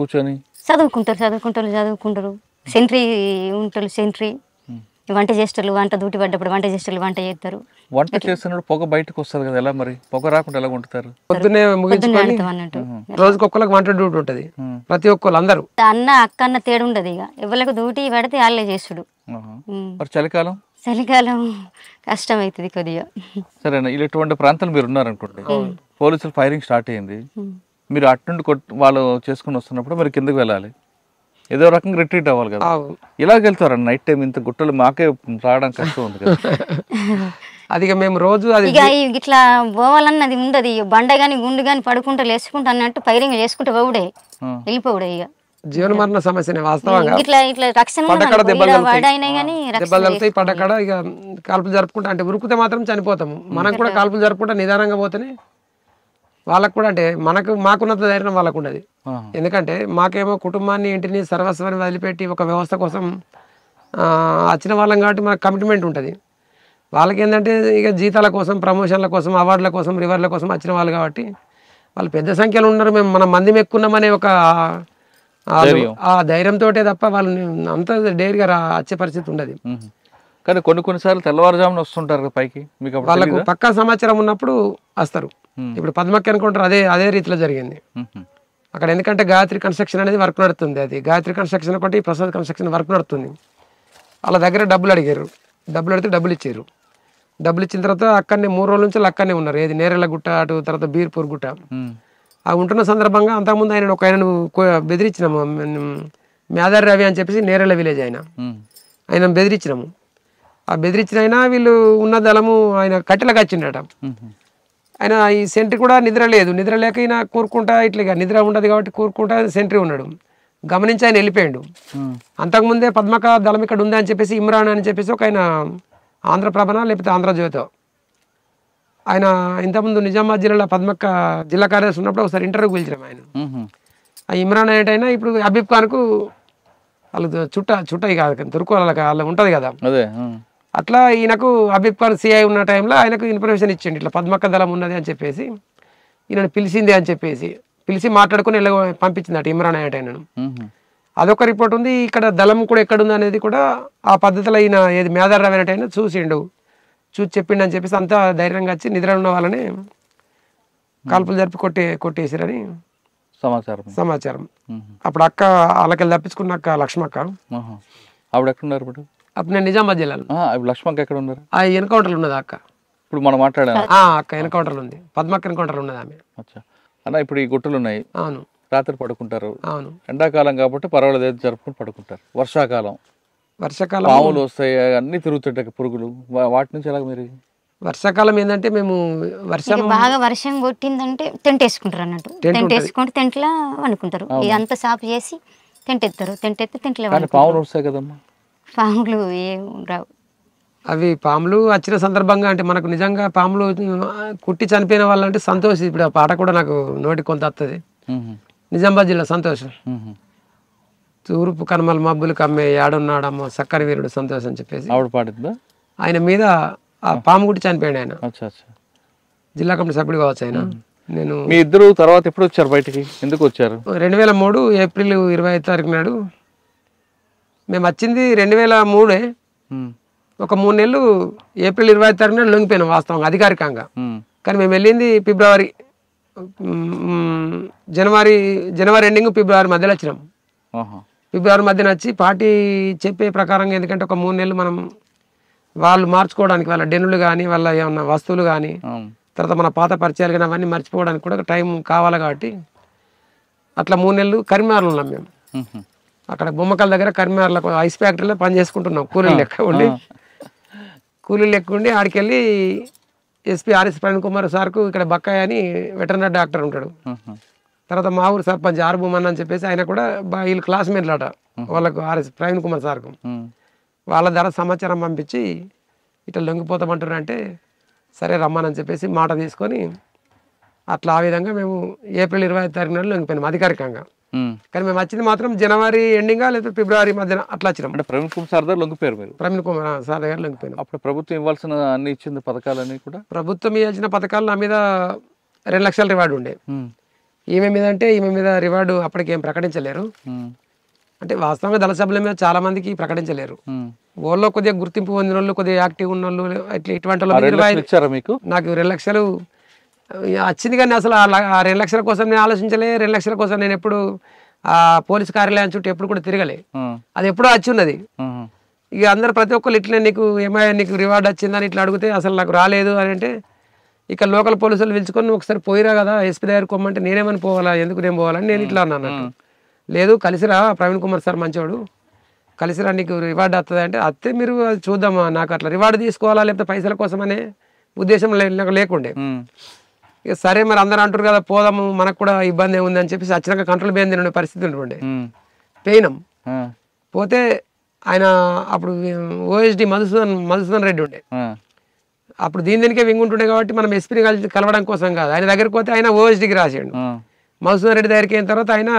కూర్చొని చదువుకుంటారు. సెంట్రీ ఉంటారు, సెంట్రీ వంట చేస్తారు, వంట డ్యూటీ పడ్డప్పుడు వంట చేస్తారు, వంట చేస్తారు. వంట చేస్తున్నప్పుడు పొగ బయటకు వస్తుంది కదా, ఎలా మరి పొగ రాకుండా ఎలా వండుతారు? పొద్దున్నే ముగించుకొని రోజుకి ఒక్కరికి వంట డ్యూటీ ఉంటది, ప్రతి ఒక్కరు అందరూ. అన్న అక్క అన్న తేడా ఉండదు. ఇక ఎవరికి డ్యూటీ పడితే వాళ్ళే చేసుడు. మరి చలికాలం కష్టం అవుతుంది కొద్దిగా. సరేనా, ఇటువంటి ప్రాంతాలు మీరు ఉన్నారనుకోండి, పోలీసులు ఫైరింగ్ స్టార్ట్ అయింది, మీరు అటు నుండి వాళ్ళు చేసుకుని వస్తున్నప్పుడు మీరు కిందకి వెళ్ళాలి, ఏదో రకంగా రిట్రీట్ అవ్వాలి కదా. ఇలాగ వెళ్తారు నైట్ టైం ఇంత గుట్టలు మాకే రావడం కష్టం ఉంది కదా. అది మేము రోజు ఇక ఇట్లా పోవాలన్నది ఉండదు. బండ గాని గుండు గాని పడుకుంటా లేసుకుంటా అన్నట్టు ఫైరింగ్ చేసుకుంటే పోవుడే వెళ్ళిపోవుడే. ఇక జీవన మరణ సమస్యనే వాస్తవంగా. ఇట్లా రక్షణ దెబ్బలు తగులుతాయి పడ్డకాడ ఇక కాల్పులు జరుపుకుంటా, అంటే ఉరుకుతే మాత్రం చనిపోతాము. మనం కూడా కాల్పులు జరుపుకుంటా నిదానంగా పోతేనే వాళ్ళకు కూడా, అంటే మాకున్నంత ధైర్యం వాళ్ళకు ఉండదు. ఎందుకంటే మాకేమో కుటుంబాన్ని ఇంటిని సర్వస్వాన్ని వదిలిపెట్టి ఒక వ్యవస్థ కోసం వచ్చిన వాళ్ళం కాబట్టి మనకు కమిట్మెంట్ ఉంటుంది. వాళ్ళకి ఏంటంటే ఇక జీతాల కోసం, ప్రమోషన్ల కోసం, అవార్డుల కోసం, రివార్డుల కోసం వచ్చిన వాళ్ళు కాబట్టి వాళ్ళు పెద్ద సంఖ్యలో ఉన్నారు, మేము మనం మంది ఎక్కున్నామనే ఒక ఆ ధైర్యంతో తప్ప వాళ్ళని అంత డేర్గా వచ్చే పరిస్థితి ఉండదు. కానీ కొన్నిసార్లు తెల్లవారుజామున వస్తుంటారు పైకి, మీకు వాళ్ళకు పక్కా సమాచారం ఉన్నప్పుడు వస్తారు. ఇప్పుడు పద్మక్క అనుకుంటారు, అదే రీతిలో జరిగింది అక్కడ. ఎందుకంటే గాయత్రి కన్స్ట్రక్షన్ అనేది వర్క్ నడుతుంది. అది గాయత్రి కన్స్ట్రక్షన్ ఒకటి ప్రసాద్ కన్స్ట్రక్షన్ వర్క్ నడుతుంది. వాళ్ళ దగ్గర డబ్బులు అడిగారు, డబ్బులు అడిగితే డబ్బులు ఇచ్చారు. డబ్బులు ఇచ్చిన తర్వాత అక్కడనే 3 రోజుల నుంచి అక్కడనే ఉన్నారు. ఏది నేరెళ్ళ గుట్ట అటు తర్వాత బీర్పూర్ గుట్ట. ఆ ఉంటున్న సందర్భంగా అంతకుముందు ఆయనను బెదిరించినాము. మేదారి రవి అని చెప్పేసి నేరెళ్ళ విలేజ్ ఆయన బెదిరించినాము. ఆ బెదిరించిన అయినా వీళ్ళు ఉన్న దళము ఆయన కట్టెలకు వచ్చిండట. ఆయన ఈ సెంట్రీ కూడా నిద్ర లేదు, నిద్ర లేక ఈయన కూరుకుంటా ఇట్లా నిద్ర ఉండదు కాబట్టి కూరుకుంటా సెంట్రీ ఉన్నాడు. గమనించి ఆయన వెళ్ళిపోయాడు. అంతకుముందే పద్మక దళం ఇక్కడ ఉంది అని చెప్పేసి ఇమ్రాన్ అని చెప్పేసి ఒక ఆయన ఆంధ్రప్రభన లేకపోతే ఆంధ్రజ్యోతో ఆయన ఇంతకుముందు నిజామాబాద్ జిల్లాలో పద్మక్క జిల్లా కార్యదర్శి ఉన్నప్పుడు ఒకసారి ఇంటర్వ్యూకి పిలిచినాం ఆయన. ఆ ఇమ్రాన్ అనేటైనా ఇప్పుడు హబీబ్ ఖాన్కు వాళ్ళు చుట్ట కాదు తురుకోవాలి వాళ్ళ ఉంటుంది కదా, అట్లా ఈయనకు హబీబ్ ఖాన్ సిఐ ఉన్న టైంలో ఆయనకు ఇన్ఫర్మేషన్ ఇచ్చిండు, ఇట్లా పద్మక్క దళం ఉన్నది అని చెప్పేసి ఈయనను పిలిచింది అని చెప్పేసి పిలిచి మాట్లాడుకుని పంపించింది అటు ఇమ్రాన్ అనేటైనను. అదొక రిపోర్ట్ ఉంది. ఇక్కడ దళం కూడా ఎక్కడుంది అనేది కూడా ఆ పద్ధతిలో ఈయన ఏది మేదారి రవి అనేటైనా చూసి చెప్పిండు అని చెప్పేసి అంతా ధైర్యంగా వచ్చి నిద్ర ఉన్న వాళ్ళని కాల్పులు జరిపి కొట్టేసారని సమాచారం. అప్పుడు అక్క వాళ్ళకి తప్పించుకున్న అక్క లక్ష్మక్క, ఆవిడ ఎక్కడున్నారు ఇప్పుడు? అప్పుడు నేను నిజామాబాద్ జిల్లాలో. లక్ష్మక్క ఎక్కడ ఉన్నారు? ఆ ఎన్కౌంటర్లు ఉన్నది అక్క. ఇప్పుడు మనం మాట్లాడా అక్క ఎన్కౌంటర్లు ఉంది, పద్మక్క ఎన్కౌంటర్లు ఉన్నది ఆమె. అన్న ఇప్పుడు ఈ గుట్టలు ఉన్నాయి, అవును, రాత్రి పడుకుంటారు. అవును, ఎండాకాలం కాబట్టి పర్వాలేదు జరుపుకుని పడుకుంటారు. వర్షాకాలం పాములు వస్తాయి, అన్ని తిరుగుతుంటాయి పురుగులు, వాటి నుంచి ఎలా మీరు? వర్షాకాలం ఏంటంటే మేము బాగా వర్షం కొట్టిందంటే టెంట్ వేసుకుంటారు అన్నట్టు. టెంట్ వేసుకుంటే టెంట్లో వండుకుంటారు. ఇదంతా సాపు చేసి టెంట్ ఎత్తారు. టెంట్ ఎత్తే టెంట్లో పాములు వస్తాయి కదమ్మా. పాములు ఏం రావు. అవి పాములు వచ్చిన సందర్భంగా అంటే మనకు నిజంగా పాములు కుట్టి చనిపోయిన వాళ్ళంటే సంతోష్. ఇప్పుడు ఆ పాట కూడా నాకు నోటికి కొంత వస్తుంది. నిజామాబాద్ జిల్లా సంతోష్, తూర్పు కనుమల మబ్బులు కమ్మే ఏడున్నాడమ్మ సక్కని వీరుడు సంతోష్ అని చెప్పేసి ఆవిడ పాడుతుందా. ఆయన మీద ఆ పాము కుట్టి చనిపోయాడు ఆయన. జిల్లా కమిటీ సభ్యుడు కావచ్చు ఆయన. నేను మీ ఇద్దరు తర్వాత ఎప్పుడు వచ్చారు బయటికి, ఎందుకు వచ్చారు? 2003 ఏప్రిల్ 25 తారీఖు నాడు మేము వచ్చింది. 2003 ఒక 3 నెలలు ఏప్రిల్ 25 తారీఖు నాడు లొంగిపోయినాం వాస్తవంగా అధికారికంగా. కానీ మేము వెళ్ళింది జనవరి ఎండింగ్ ఫిబ్రవరి మధ్యలో వచ్చినాం. ఫిబ్రవరి మధ్యన వచ్చి పార్టీ చెప్పే ప్రకారంగా, ఎందుకంటే ఒక 3 నెలలు మనం వాళ్ళు మార్చుకోవడానికి వాళ్ళ డెన్నులు కానీ వాళ్ళ ఏమన్నా వస్తువులు కానీ తర్వాత మన పాత పరిచయాలు కానీ అవన్నీ మర్చిపోవడానికి కూడా టైం కావాలి కాబట్టి అట్లా 3 నెలలు కరీంనగర్లో ఉన్నాం మేము. అక్కడ బొమ్మకల్ దగ్గర కరీంనగర్లో ఐస్ ఫ్యాక్టరీలో పని చేసుకుంటున్నాం కూలీలు లెక్క ఉండి ఆడికి వెళ్ళి ఎస్పీ ఆర్ఎస్ ప్రవీణ్ కుమార్ సార్కు ఇక్కడ బక్కాయి అని వెటర్నరీ డాక్టర్ ఉంటాడు. తర్వాత మా ఊరు సర్పంచ్ ఆర్ భూమన్ అని చెప్పేసి ఆయన కూడా వీళ్ళు క్లాస్మేట్లు అట వాళ్ళకు ఆర్ఎస్ ప్రవీణ్ కుమార్ సార్కు. వాళ్ళ ద్వారా సమాచారం పంపించి ఇట్లా లొంగిపోతామంటున్నారు అంటే సరే రమ్మని చెప్పేసి మాట తీసుకొని అట్లా ఆ విధంగా మేము ఏప్రిల్ 25 తారీఖు నాడు లొంగిపోయినాం అధికారికంగా. కానీ మేము వచ్చింది మాత్రం జనవరి ఎండింగ్ లేదా ఫిబ్రవరి మధ్యన అట్లా వచ్చినాం. అంటే ప్రవీణ్ కుమార్ సార్ దగ్గర లొంగిపోయారు మీరు? ప్రవీణ్ కుమార్ సార్ దగ్గర లొంగిపోయినాం. అప్పుడు ప్రభుత్వం ఇవ్వాల్సిన అన్ని ఇచ్చింది పథకాలన్నీ కూడా? ప్రభుత్వం ఇవ్వాల్సిన పథకాలు నా మీద 2 లక్షల రివార్డు ఉండే. ఈమె మీద అంటే ఈమె మీద రివార్డు అప్పటికి ఏం ప్రకటించలేరు. అంటే వాస్తవంగా దళ సభ్యుల మీద చాలా మందికి ప్రకటించలేరు. ఊళ్ళో కొద్దిగా గుర్తింపు పొందిన వాళ్ళు కొద్దిగా యాక్టివ్ ఉన్న వాళ్ళు ఇటువంటి వాళ్ళు మీకు నాకు 2 లక్షలు వచ్చింది. కానీ అసలు ఆ 2 లక్షల కోసం నేను ఆలోచించలే. 2 లక్షల కోసం నేను ఎప్పుడు ఆ పోలీస్ కార్యాలయం చుట్టూ ఎప్పుడు కూడా తిరగలే. అది ఎప్పుడో వచ్చి ఉన్నది. ఇక అందరు ప్రతి ఒక్కరు ఇట్లా నీకు ఏమైనా నీకు రివార్డ్ వచ్చిందని ఇట్లా అడిగితే అసలు నాకు రాలేదు అని అంటే ఇక లోకల్ పోలీసులు పిలుచుకొని ఒకసారి పోయిరా కదా ఎస్పీ దగ్గర కొమ్మంటే నేనేమని పోవాలా, ఎందుకు నేను పోవాలని నేను ఇట్లా అన్నాను. లేదు కలిసిరా ప్రవీణ్ కుమార్ సార్ మంచివాడు, కలిసిరా నీకు రివార్డు వస్తుంది అంటే అత్తే మీరు అది చూద్దామా, నాకు అట్లా రివార్డు తీసుకోవాలా లేకపోతే పైసల కోసం అనే ఉద్దేశం నాకు లేకుండే. ఇక సరే మరి అందరూ అంటారు కదా పోదాము మనకు కూడా ఇబ్బంది ఏముంది అని చెప్పేసి వచ్చినాక కంట్రోల్ పోయింది ఉండే పరిస్థితి ఉంటుండే. పోయినాం. పోతే ఆయన అప్పుడు ఓఎస్డి మధుసూదన్ రెడ్డి ఉండే. అప్పుడు దీనికే వింగుంటుండే కాబట్టి మనం ఎస్పీని కలవడం కోసం కాదు, ఆయన దగ్గరికి పోతే ఆయన ఓఎస్డికి రాసాడు. మధుసూదన్ రెడ్డి దగ్గరికి అయిన తర్వాత ఆయన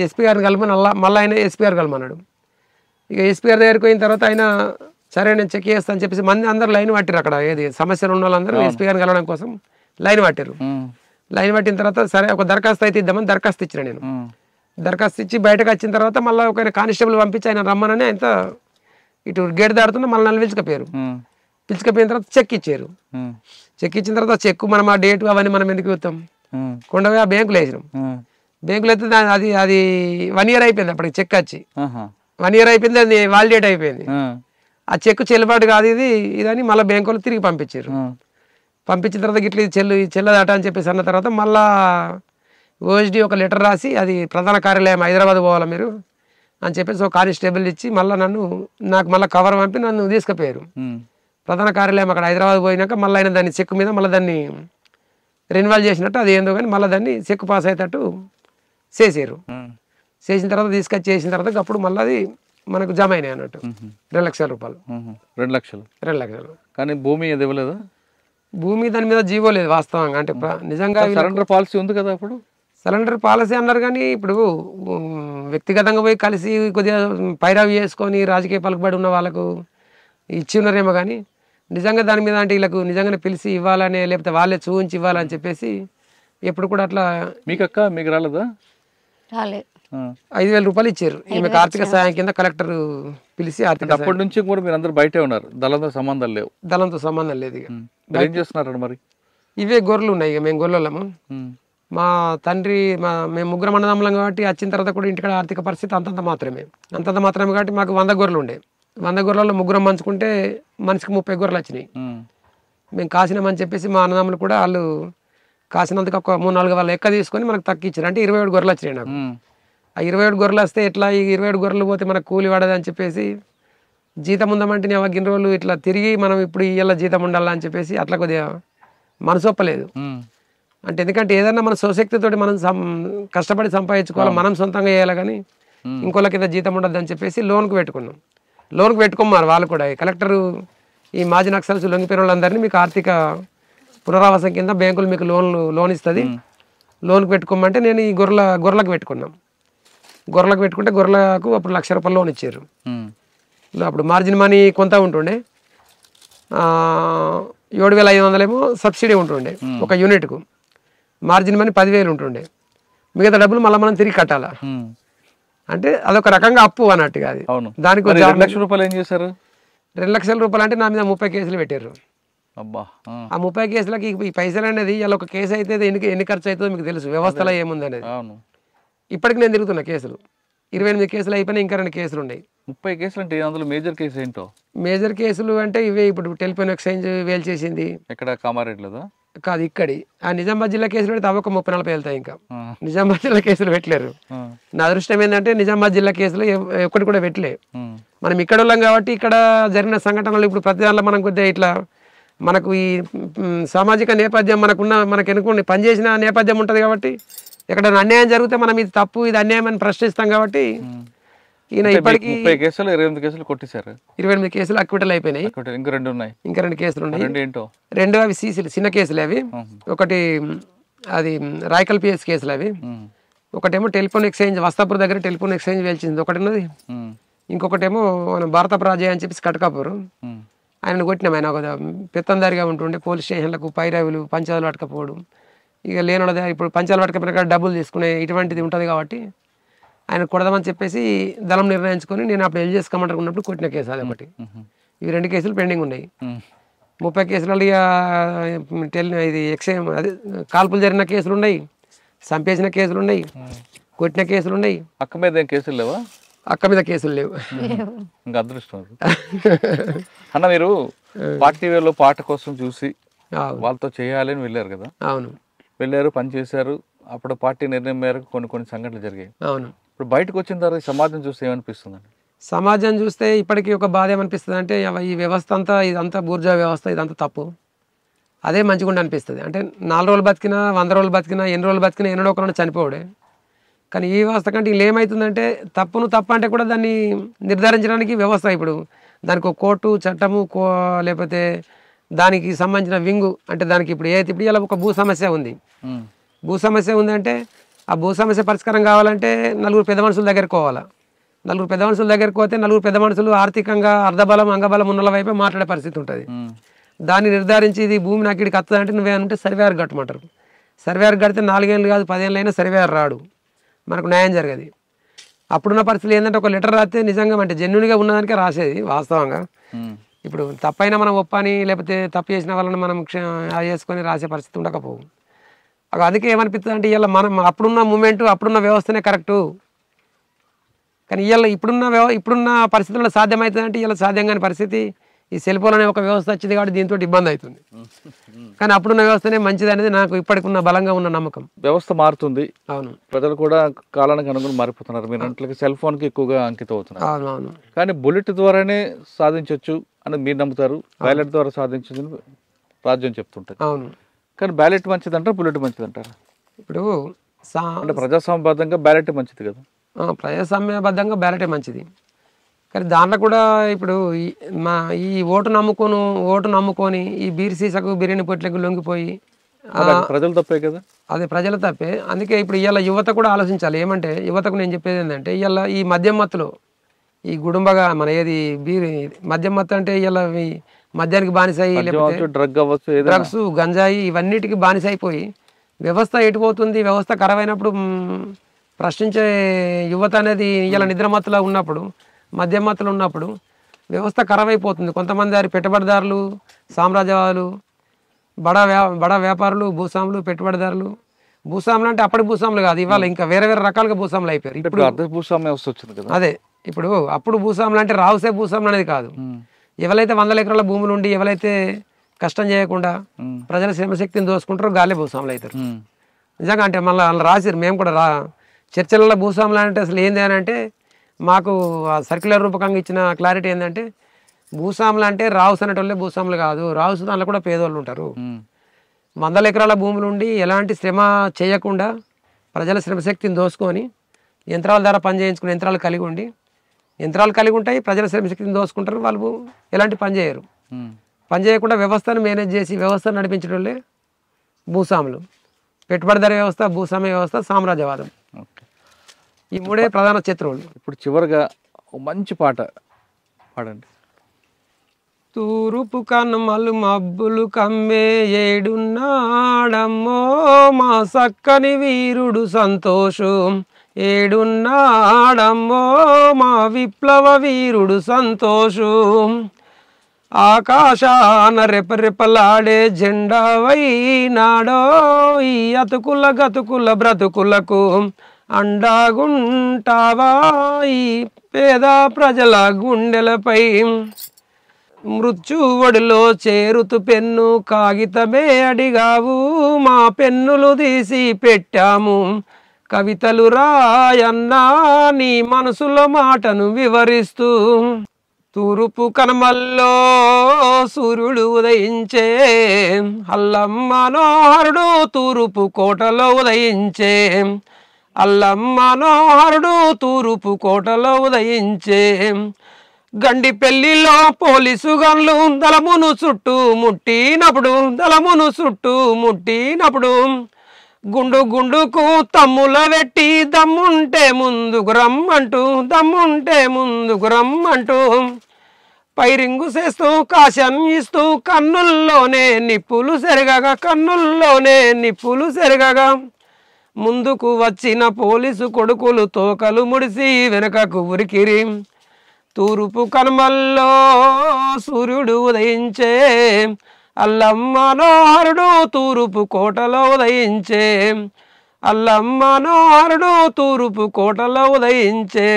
ఎస్పీ గారిని కలమని మళ్ళీ ఆయన ఎస్పీ గారు కలమన్నాడు. ఇక ఎస్పీ గారి దగ్గరికి పోయిన తర్వాత ఆయన సరే నేను చెక్ చేస్తాను అని చెప్పేసి మంది అందరూ లైన్ పట్టారు. అక్కడ ఏది సమస్యలు ఉన్న వాళ్ళందరూ ఎస్పీ గారిని కలవడం కోసం లైన్ పట్టారు. లైన్ పట్టిన తర్వాత సరే ఒక దరఖాస్తు అయితే ఇద్దామని దరఖాస్తు ఇచ్చిన నేను. దరఖాస్తు ఇచ్చి బయటకు వచ్చిన తర్వాత మళ్ళీ ఒక కానిస్టేబుల్ పంపించి ఆయన రమ్మనని ఆయన ఇటు గేట్ దాడుతున్నా మళ్ళీ నన్ను పిలుచుకపోయారు. పిలుచుకపోయిన తర్వాత చెక్ ఇచ్చారు. చెక్ ఇచ్చిన తర్వాత చెక్ మనం ఆ డేట్ అవన్నీ మనం ఎందుకు ఇస్తాం కొండపోయి ఆ బ్యాంకులో వేసినాం. బ్యాంకులో అయితే అది 1 year అయిపోయింది అప్పటికి చెక్ వచ్చి. 1 year అయిపోయింది, అది వాలిడేట్ అయిపోయింది. ఆ చెక్ చెల్లుబాటు కాదు ఇదని మళ్ళీ బ్యాంకులో తిరిగి పంపించారు. పంపించిన తర్వాత ఇట్లా చెల్లదట అని చెప్పేసి అన్న తర్వాత మళ్ళా ఓఎస్డి ఒక లెటర్ రాసి అది ప్రధాన కార్యాలయం హైదరాబాద్ పోవాలి మీరు అని చెప్పేసి ఒక కానిస్టేబుల్ ఇచ్చి మళ్ళీ నాకు మళ్ళీ కవర్ పంపి నన్ను తీసుకుపోయారు. ప్రధాన కార్యాలయం అక్కడ హైదరాబాద్ పోయినాక మళ్ళీ ఆయన దాన్ని చెక్ మీద మళ్ళీ దాన్ని రెన్యువల్ చేసినట్టు అది ఏందో కానీ మళ్ళీ దాన్ని చెక్ పాస్ అయ్యేటట్టు చేసారు. చేసిన తర్వాత తీసుకొచ్చి చేసిన తర్వాత అప్పుడు మళ్ళీ అది మనకు జమ అయినాయి అన్నట్టు 2 లక్షల రూపాయలు. 2 లక్షలు 2 లక్షలు. కానీ భూమి ఏది ఇవ్వలేదా? భూమి దాని మీద జీవో లేదు వాస్తవంగా. అంటే నిజంగా సరెండర్ పాలసీ ఉంది కదా అప్పుడు? సరెండర్ పాలసీ అన్నారు కానీ ఇప్పుడు వ్యక్తిగతంగా పోయి కలిసి కొద్దిగా పైరావి చేసుకొని రాజకీయ పలుకుబడి ఉన్న వాళ్ళకు ఇచ్చి ఉన్నారేమో కానీ నిజంగా దాని మీద అంటే వీళ్ళకు నిజంగానే పిలిచి ఇవ్వాలని లేకపోతే వాళ్ళే చూపించి ఇవ్వాలని చెప్పేసి ఎప్పుడు కూడా అట్లా. మీకు రాలేదా? రాలేదు. 5,000 రూపాయలు ఇచ్చారు ఈమెకు ఆర్థిక సాయం కింద కలెక్టర్ పిలిచి. అప్పటి నుంచి కూడా మీరు అందరు బయటే ఉన్నారు, దళంతో సంబంధం లేవు? దళంతో సంబంధం లేదు. ఇక ఏం చేస్తున్నారు మరి? ఇవే గొర్రెలు ఉన్నాయి. ఇక మేము గొర్రెలము. మా తండ్రి మేము 3 అన్నదమ్ములం కాబట్టి వచ్చిన తర్వాత కూడా ఇంటికాడ ఆర్థిక పరిస్థితి అంతంత మాత్రమే కాబట్టి మాకు 100 గొర్రెలు ఉండే. 100 గొర్రెలలో 3 పంచుకుంటే మనిషికి 30 గొర్రెలు వచ్చినాయి. మేము కాసినామని చెప్పేసి మా అన్నదమ్ములు కూడా వాళ్ళు కాసినందుకు ఒక 3-4 వాళ్ళు ఎక్క తీసుకొని మనకు తక్కిచ్చారు. అంటే 27 గొర్రెలు వచ్చినాయి నాకు. ఆ 27 గొర్రెలు వస్తే ఎట్లా ఈ 27 గొర్రెలు పోతే మనకు కూలి పడదని చెప్పేసి జీతం ఉందామంటే నేను గిన్ని రోజులు ఇట్లా తిరిగి మనం ఇప్పుడు ఇయ్యాల జీతం ఉండాలని చెప్పేసి అట్లా కొద్దిగా మనసొప్పలేదు. అంటే ఎందుకంటే ఏదన్నా మన స్వశక్తితో మనం కష్టపడి సంపాదించుకోవాలి, మనం సొంతంగా చేయాలి కానీ ఇంకోళ్ళ కింద జీతం ఉండదు అని చెప్పేసి లోన్కి పెట్టుకున్నారు వాళ్ళు కూడా. కలెక్టరు ఈ మాజీ నక్సల్స్ లొంగిపోయిన వాళ్ళందరినీ మీకు ఆర్థిక పునరావాసం కింద బ్యాంకులు మీకు లోన్ ఇస్తుంది, లోన్కి పెట్టుకోమంటే నేను ఈ గొర్రెలకు పెట్టుకున్నాం. గొర్రెలకు పెట్టుకుంటే గొర్రెలకు అప్పుడు 1,00,000 రూపాయలు లోన్ ఇచ్చారు. అప్పుడు మార్జిన్ మనీ కొంత ఉంటుండే, 7,500 ఏమో సబ్సిడీ ఉంటుండే ఒక యూనిట్కు. మార్జిన్ మనీ 10,000 ఉంటుండే. మిగతా డబ్బులు మళ్ళీ మనం తిరిగి కట్టాలా. అంటే అదొక రకంగా అప్పు అన్నట్టుగా. అది దానికి 2 లక్షల రూపాయలు ఏం చేశారు? 2 లక్షల రూపాయలు అంటే నా మీద 30 కేసులు పెట్టారు. ఆ 30 కేసులకి ఈ పైసలు అనేది ఇలా ఒక కేసు అయితే ఎన్ని ఖర్చు అవుతుందో మీకు తెలుసు, వ్యవస్థలో ఏముంది అనేది. ఇప్పటికి నేను తిరుగుతున్నా కేసులు 28 కేసులు అయిపోయినా ఇంకా 2 కేసులు ఉన్నాయి. 30 కేసులు అంటే అందులో మేజర్ కేసు ఏంటో? మేజర్ కేసులు అంటే ఇవే, ఇప్పుడు టెలిఫోన్ ఎక్స్చేంజ్ వేల్చేసింది. ఎక్కడ కామారెడ్డిలోదా? కాదు, ఇక్కడి ఆ నిజామాబాద్ జిల్లా కేసులు పెడితే అవి ఒక 30-40 వెళ్తాయి. ఇంకా నిజామాబాద్ జిల్లా కేసులు పెట్టలేరు. నా అదృష్టం ఏంటంటే నిజామాబాద్ జిల్లా కేసులు ఒక్కటి కూడా పెట్టలే. మనం ఇక్కడ ఉన్నాం కాబట్టి ఇక్కడ జరిగిన సంఘటనలు ఇప్పుడు ప్రతి దాంట్లో మనం కొద్దిగా ఇట్లా మనకు ఈ సామాజిక నేపథ్యం మనకు ఎన్నుకుని పనిచేసిన నేపథ్యం ఉంటుంది కాబట్టి ఎక్కడైనా అన్యాయం జరిగితే మనం ఇది తప్పు ఇది అన్యాయం అని ప్రశ్నిస్తాం కాబట్టి ఈయన ఇప్పటికీ 30 కేసులు 28 కేసులు కొట్టేశారు. 28 కేసులు అక్విటల్ అయిపోయినాయి. ఇంకా 2 ఉన్నాయి. ఇంకా 2 కేసులు ఉన్నాయి. ఏంటో? 2 అవి సీసీలు చిన్న కేసులు అవి. ఒకటి అది రాయకల్ పిఎస్ కేసులు అవి. ఒకటేమో టెలిఫోన్ ఎక్స్చేంజ్ వస్తాపూర్ దగ్గర టెలిఫోన్ ఎక్స్చేంజ్ వేల్చింది ఒకటి ఉన్నది. ఇంకొకటేమో మన భారత ప్రాజయ అని చెప్పి కటకాపూర్ ఆయన కొట్టినాం. ఆయన ఒక పెత్తందారిగా ఉంటుండే పోలీస్ స్టేషన్లకు పైరావులు పంచాలు పట్టుకపోవడం, ఇక లేనోళ్ళ ఇప్పుడు పంచాలు పట్టుకపోయిన డబ్బులు తీసుకునే ఇటువంటిది ఉంటుంది కాబట్టి ఆయన కొడదామని చెప్పేసి దళం నిర్ణయించుకొని నేను అప్పుడు ఎల్జీఎస్ కమాండర్ ఉన్నప్పుడు కొట్టిన కేసు అది ఒకటి. ఇవి 2 కేసులు పెండింగ్ ఉన్నాయి. 30 కేసులలో ఇది ఎక్స్చేంజ్ అదే కాల్పులు జరిగిన కేసులు ఉన్నాయి, చంపేసిన కేసులు ఉన్నాయి, కొట్టిన కేసులు ఉన్నాయి. అక్క మీద ఏం కేసులు లేవా? అక్క మీద కేసులు లేవు. ఇంకా అదృష్టం. అన్న మీరు పార్టీలో పాట కోసం చూసి వాళ్ళతో చేయాలని వెళ్ళారు కదా? అవును, వెళ్ళారు, పని చేశారు. అప్పుడు పార్టీ నిర్ణయం మేరకు కొన్ని సంఘటనలు జరిగాయి. అవును. ఇప్పుడు బయటకు వచ్చిన తర్వాత సమాజం చూస్తే ఏమనిపిస్తుంది? సమాజం చూస్తే ఇప్పటికీ ఒక బాధ ఏమనిపిస్తుంది అంటే ఈ వ్యవస్థ అంతా ఇదంతా బూర్జా వ్యవస్థ, ఇదంతా తప్పు, అదే మంచిగా అనిపిస్తుంది. అంటే 4 రోజులు బతికినా 100 రోజులు బతికినా ఎన్ని రోజులు బతికినా ఎన్నడో ఒకరు చనిపోవడే. కానీ ఈ వ్యవస్థ కంటే వీళ్ళు ఏమవుతుందంటే తప్పు అంటే కూడా దాన్ని నిర్ధారించడానికి వ్యవస్థ ఇప్పుడు దానికి ఒక కోర్టు చట్టము లేకపోతే దానికి సంబంధించిన వింగు అంటే దానికి ఇప్పుడు ఇప్పుడు ఇలా ఒక భూ సమస్య ఉంది. భూ సమస్య ఉందంటే ఆ భూ సమస్య పరిష్కారం కావాలంటే 4 పెద్ద మనుషుల దగ్గరికి పోవాలా. 4 పెద్ద మనుషుల దగ్గరికి పోతే 4 పెద్ద మనుషులు ఆర్థికంగా అర్ధబలం అంగబలం ఉన్న వైపే మాట్లాడే పరిస్థితి ఉంటుంది. దాన్ని నిర్ధారించి ఇది భూమి నాకు ఇక్కడికి వస్తుందంటే నువ్వేమంటే సర్వేయర్ కట్టమంటారు. సర్వేయర్ కడితే 4 ఏళ్ళు కాదు 10 ఏళ్ళు అయినా సర్వేయర్ రాడు, మనకు న్యాయం జరగదు. అప్పుడున్న పరిస్థితులు ఏంటంటే ఒక లెటర్ రాస్తే నిజంగా అంటే జెన్యున్గా ఉన్నదానికే రాసేది వాస్తవంగా. ఇప్పుడు తప్పైనా మనం ఒప్పని లేకపోతే తప్పు చేసిన వాళ్ళని మనం చేసుకొని రాసే పరిస్థితి ఉండకపోవు. అందుకే ఏమనిపిస్తుంది అంటే ఇవాళ మనం అప్పుడున్న మూమెంట్ అప్పుడున్న వ్యవస్థనే కరెక్టు, కానీ ఇవాళ ఇప్పుడున్న పరిస్థితుల్లో సాధ్యమవుతుంది అంటే ఇలా సాధ్యం కాని పరిస్థితి. ఈ సెల్ ఫోన్ అనే ఒక వ్యవస్థ వచ్చింది కాబట్టి దీంతో ఇబ్బంది అవుతుంది. కానీ అప్పుడున్న వ్యవస్థనే మంచిది అనేది నాకు ఇప్పటికున్న బలంగా ఉన్న నమ్మకం. వ్యవస్థ మారుతుంది. అవును, ప్రజలు కూడా కాలానికి అనుగుణంగా మారిపోతున్నారు. మీరు అంటే సెల్ ఫోన్కి ఎక్కువగా అంకితం అవుతున్నారు. అవునవును. కానీ బుల్లెట్ ద్వారానే సాధించవచ్చు అని మీరు నమ్ముతారు, బ్యాలెట్ ద్వారా సాధించచ్చు రాజ్యం చెప్తుంటారు. అవును, కానీ బ్యాలెట్ మంచిది అంటారు, బుల్లెట్ మంచిది అంటారు. ఇప్పుడు అంటే ప్రజాస్వామ్యబద్ధంగా బ్యాలెట్ మంచిది కదా? ప్రజాస్వామ్యబద్ధంగా బ్యాలెటే మంచిది. కానీ దాంట్లో కూడా ఇప్పుడు ఈ ఓటు నమ్ముకొని ఈ బీర్ సీసకు బిర్యానీ పొట్లకు లొంగిపోయి ప్రజలు తప్పే కదా? అదే ప్రజల తప్పే. అందుకే ఇప్పుడు ఇవాళ యువత కూడా ఆలోచించాలి. ఏమంటే యువతకు నేను చెప్పేది ఏంటంటే ఇవాళ ఈ మద్యం మత్తులో ఈ గుడుంబగా మన ఏది మద్యం మత్తు అంటే ఇవాళ మద్యానికి బానిసయి లేకపోతే డ్రగ్స్ గంజాయి ఇవన్నిటికి బానిస అయిపోయి వ్యవస్థ ఎటుపోతుంది, వ్యవస్థ ఖరాబైనప్పుడు ప్రశ్నించే యువత అనేది ఇవాళ నిద్రమత్తులో ఉన్నప్పుడు మద్యం మత్తులో ఉన్నప్పుడు వ్యవస్థ ఖరాబ్ అయిపోతుంది. కొంతమంది పెట్టుబడిదారులు, సామ్రాజ్యవాదులు, బడా వ్యాపారులు, భూస్వాములు, పెట్టుబడిదారులు. భూస్వాములు అంటే అప్పటి భూస్వాములు కాదు, ఇవాళ ఇంకా వేరే రకాలుగా భూస్వాములు అయిపోయారు. ఇప్పుడు భూస్వామ్య వ్యవస్థ వచ్చింది కదా. అదే ఇప్పుడు అప్పుడు భూస్వాములు అంటే రావుసే భూస్వాములు అనేది కాదు. ఎవరైతే 100 ఎకరాల భూములు ఉండి ఎవరైతే కష్టం చేయకుండా ప్రజల శ్రమశక్తిని దోసుకుంటారో గాలే భూస్వాములు అవుతారు. నిజంగా అంటే మళ్ళీ వాళ్ళు రాసిరు, మేము కూడా చర్చలలో భూస్వాములు అంటే అసలు ఏంది అని అంటే మాకు సర్క్యులర్ రూపకంగా ఇచ్చిన క్లారిటీ ఏంటంటే భూస్వాములు అంటే రావుస్ అనేటోళ్ళే భూస్వాములు కాదు, రావుస్ దాంట్లో కూడా పేదోళ్ళు ఉంటారు. 100 ఎకరాల భూములు ఉండి ఎలాంటి శ్రమ చేయకుండా ప్రజల శ్రమశక్తిని దోసుకొని యంత్రాల ద్వారా పని చేయించుకుని యంత్రాలు కలిగి ఉంటాయి, ప్రజల శ్రమశక్తిని దోసుకుంటారు. వాళ్ళు ఎలాంటి పని చేయరు, పని చేయకుండా వ్యవస్థను మేనేజ్ చేసి వ్యవస్థను నడిపించడంలే భూస్వాములు. పెట్టుబడిదారు వ్యవస్థ, భూస్వామ్య వ్యవస్థ, సామ్రాజ్యవాదం, ఈ 3 ప్రధాన శత్రువులు. ఇప్పుడు చివరిగా మంచి పాట పాడండి. తూరుపు కనుమలు మబ్బులు కమ్మే ఏడున్నాడమ్మో మా సక్కని వీరుడు సంతోషు, ఏడున్నాడమ్మో మా విప్లవ వీరుడు సంతోషు, ఆకాశాన రెపరెపలాడే జెండావై నాడో ఈ అతుకుల గతుకుల బ్రతుకులకు అండాగుంటావా ఈ పేద ప్రజల గుండెలపై మృత్యువడిలో చేరుతు పెన్ను కాగితమే అడిగావు మా పెన్నులు తీసి పెట్టాము కవితలు రాయన్నా నీ మనసులో మాటను వివరిస్తూ తూర్పు కనుమల్లో సూర్యుడు ఉదయించే అల్లమ్మ మనోహరుడు తూర్పు కోటలో ఉదయించే అల్లమ్మ మనోహరుడు తూర్పు కోటలో ఉదయించే గండి పెళ్లిలో పోలీసు గన్లు దళమును చుట్టూ ముట్టినప్పుడు గుండు గుండుకు తమ్ముల పెట్టి దమ్ముంటే ముందుకు రమ్మంటూ పైరింగు చేస్తూ కాశం ఇస్తూ కన్నుల్లోనే నిప్పులు సెరగగా ముందుకు వచ్చిన పోలీసు కొడుకులు తోకలు ముడిసి వెనుకకు ఉరికిరి తూర్పు కనుమల్లో సూర్యుడు ఉదయించే అల్లమ్మ మనోహరుడు తూర్పు కోటలో ఉదయించే అల్లమ్మ మనోహరుడు తూర్పు కోటలో ఉదయించే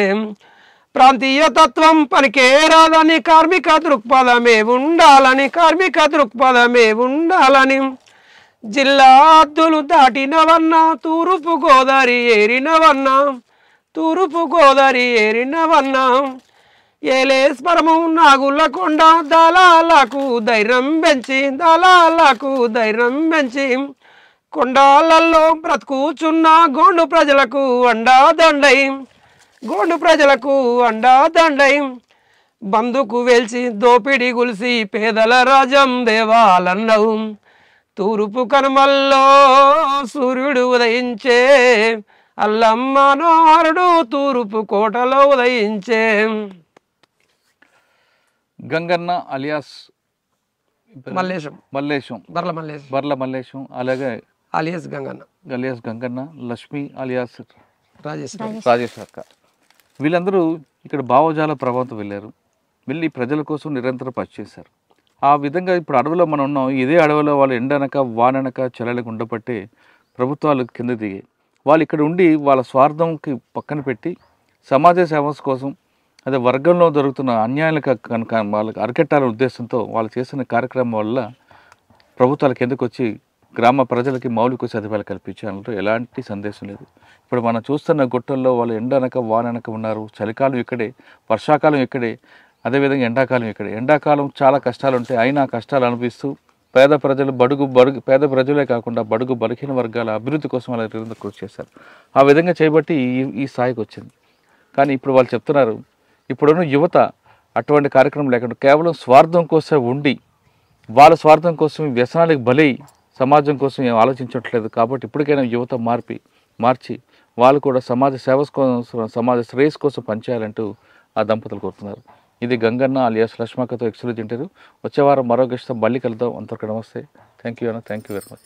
ప్రాంతీయ తత్వం పనికే రాదని కార్మిక దృక్పథమే ఉండాలని జిల్లా హద్దులు దాటినవన్నా తూర్పు గోదావరి ఏరినవన్నా ఏలేశ్వరము నాగులకొండ దళాలకు ధైర్యం పెంచి కొండాలలో బ్రతుకుచున్న గోండు ప్రజలకు అండాదండై బందుకు వెల్చి దోపిడి గులిసి పేదల రాజం దేవాలన్నవు తూర్పు కనుమల్లో సూర్యుడు ఉదయించే అల్లమ్మ మనోహరుడు తూర్పు కోటలో ఉదయించే. గంగన్న అలియాస్ మల్లేశం బర్ల మల్లేశం అలాగే అలియాస్ గంగన్న లక్ష్మి అలియాస్ రాజేష్ అక్క వీళ్ళందరూ ఇక్కడ భావజాల ప్రభావంతో వెళ్ళి ప్రజల కోసం నిరంతరం పనిచేశారు. ఆ విధంగా ఇప్పుడు అడవిలో మనం ఉన్నాం. ఇదే అడవిలో వాళ్ళు ఎండనక వాననక చల్లలకు ఉండబట్టే ప్రభుత్వాలు కింద దిగాయి. వాళ్ళు ఇక్కడ ఉండి వాళ్ళ స్వార్థంకి పక్కన పెట్టి సమాజ సేవ కోసం అదే వర్గంలో జరుగుతున్న అన్యాయాలకు కనుక వాళ్ళకి అరికట్టాలనే ఉద్దేశంతో వాళ్ళు చేసిన కార్యక్రమం వల్ల ప్రభుత్వాల కిందకు వచ్చి గ్రామ ప్రజలకి మౌలిక సదుపాయాలు కల్పించాలంటూ ఎలాంటి సందేశం లేదు. ఇప్పుడు మనం చూస్తున్న గుట్టల్లో వాళ్ళు ఎండనక వాననక ఉన్నారు. చలికాలం ఇక్కడే, వర్షాకాలం ఇక్కడే, అదేవిధంగా ఎండాకాలం ఇక్కడే. ఎండాకాలం చాలా కష్టాలు ఉంటాయి. అయినా కష్టాలు అనిపిస్తూ పేద ప్రజలే కాకుండా బడుగు బలహీన వర్గాల అభివృద్ధి కోసం వాళ్ళ కృషి చేశారు. ఆ విధంగా చేయబట్టి ఈ స్థాయికి వచ్చింది. కానీ ఇప్పుడు వాళ్ళు చెప్తున్నారు, ఇప్పుడున్న యువత అటువంటి కార్యక్రమం లేకుండా కేవలం స్వార్థం కోసం ఉండి వాళ్ళ స్వార్థం కోసం వ్యసనాలకు బలై సమాజం కోసం ఏం ఆలోచించట్లేదు. కాబట్టి ఇప్పటికైనా యువత మార్చి వాళ్ళు కూడా సమాజ సేవ కోసం, సమాజ శ్రేయస్ కోసం పనిచేయాలంటూ ఆ దంపతులు కోరుతున్నారు. ఇది గంగన్న అలియాస్ లక్ష్మక్కతో ఎక్స్క్లూజివ్ ఇంటర్వ్యూ. వచ్చే వారం మరో గెస్ట్తో మళ్ళీ కలుద్దాం. అంతవరకు నమస్తే. Thank you very much.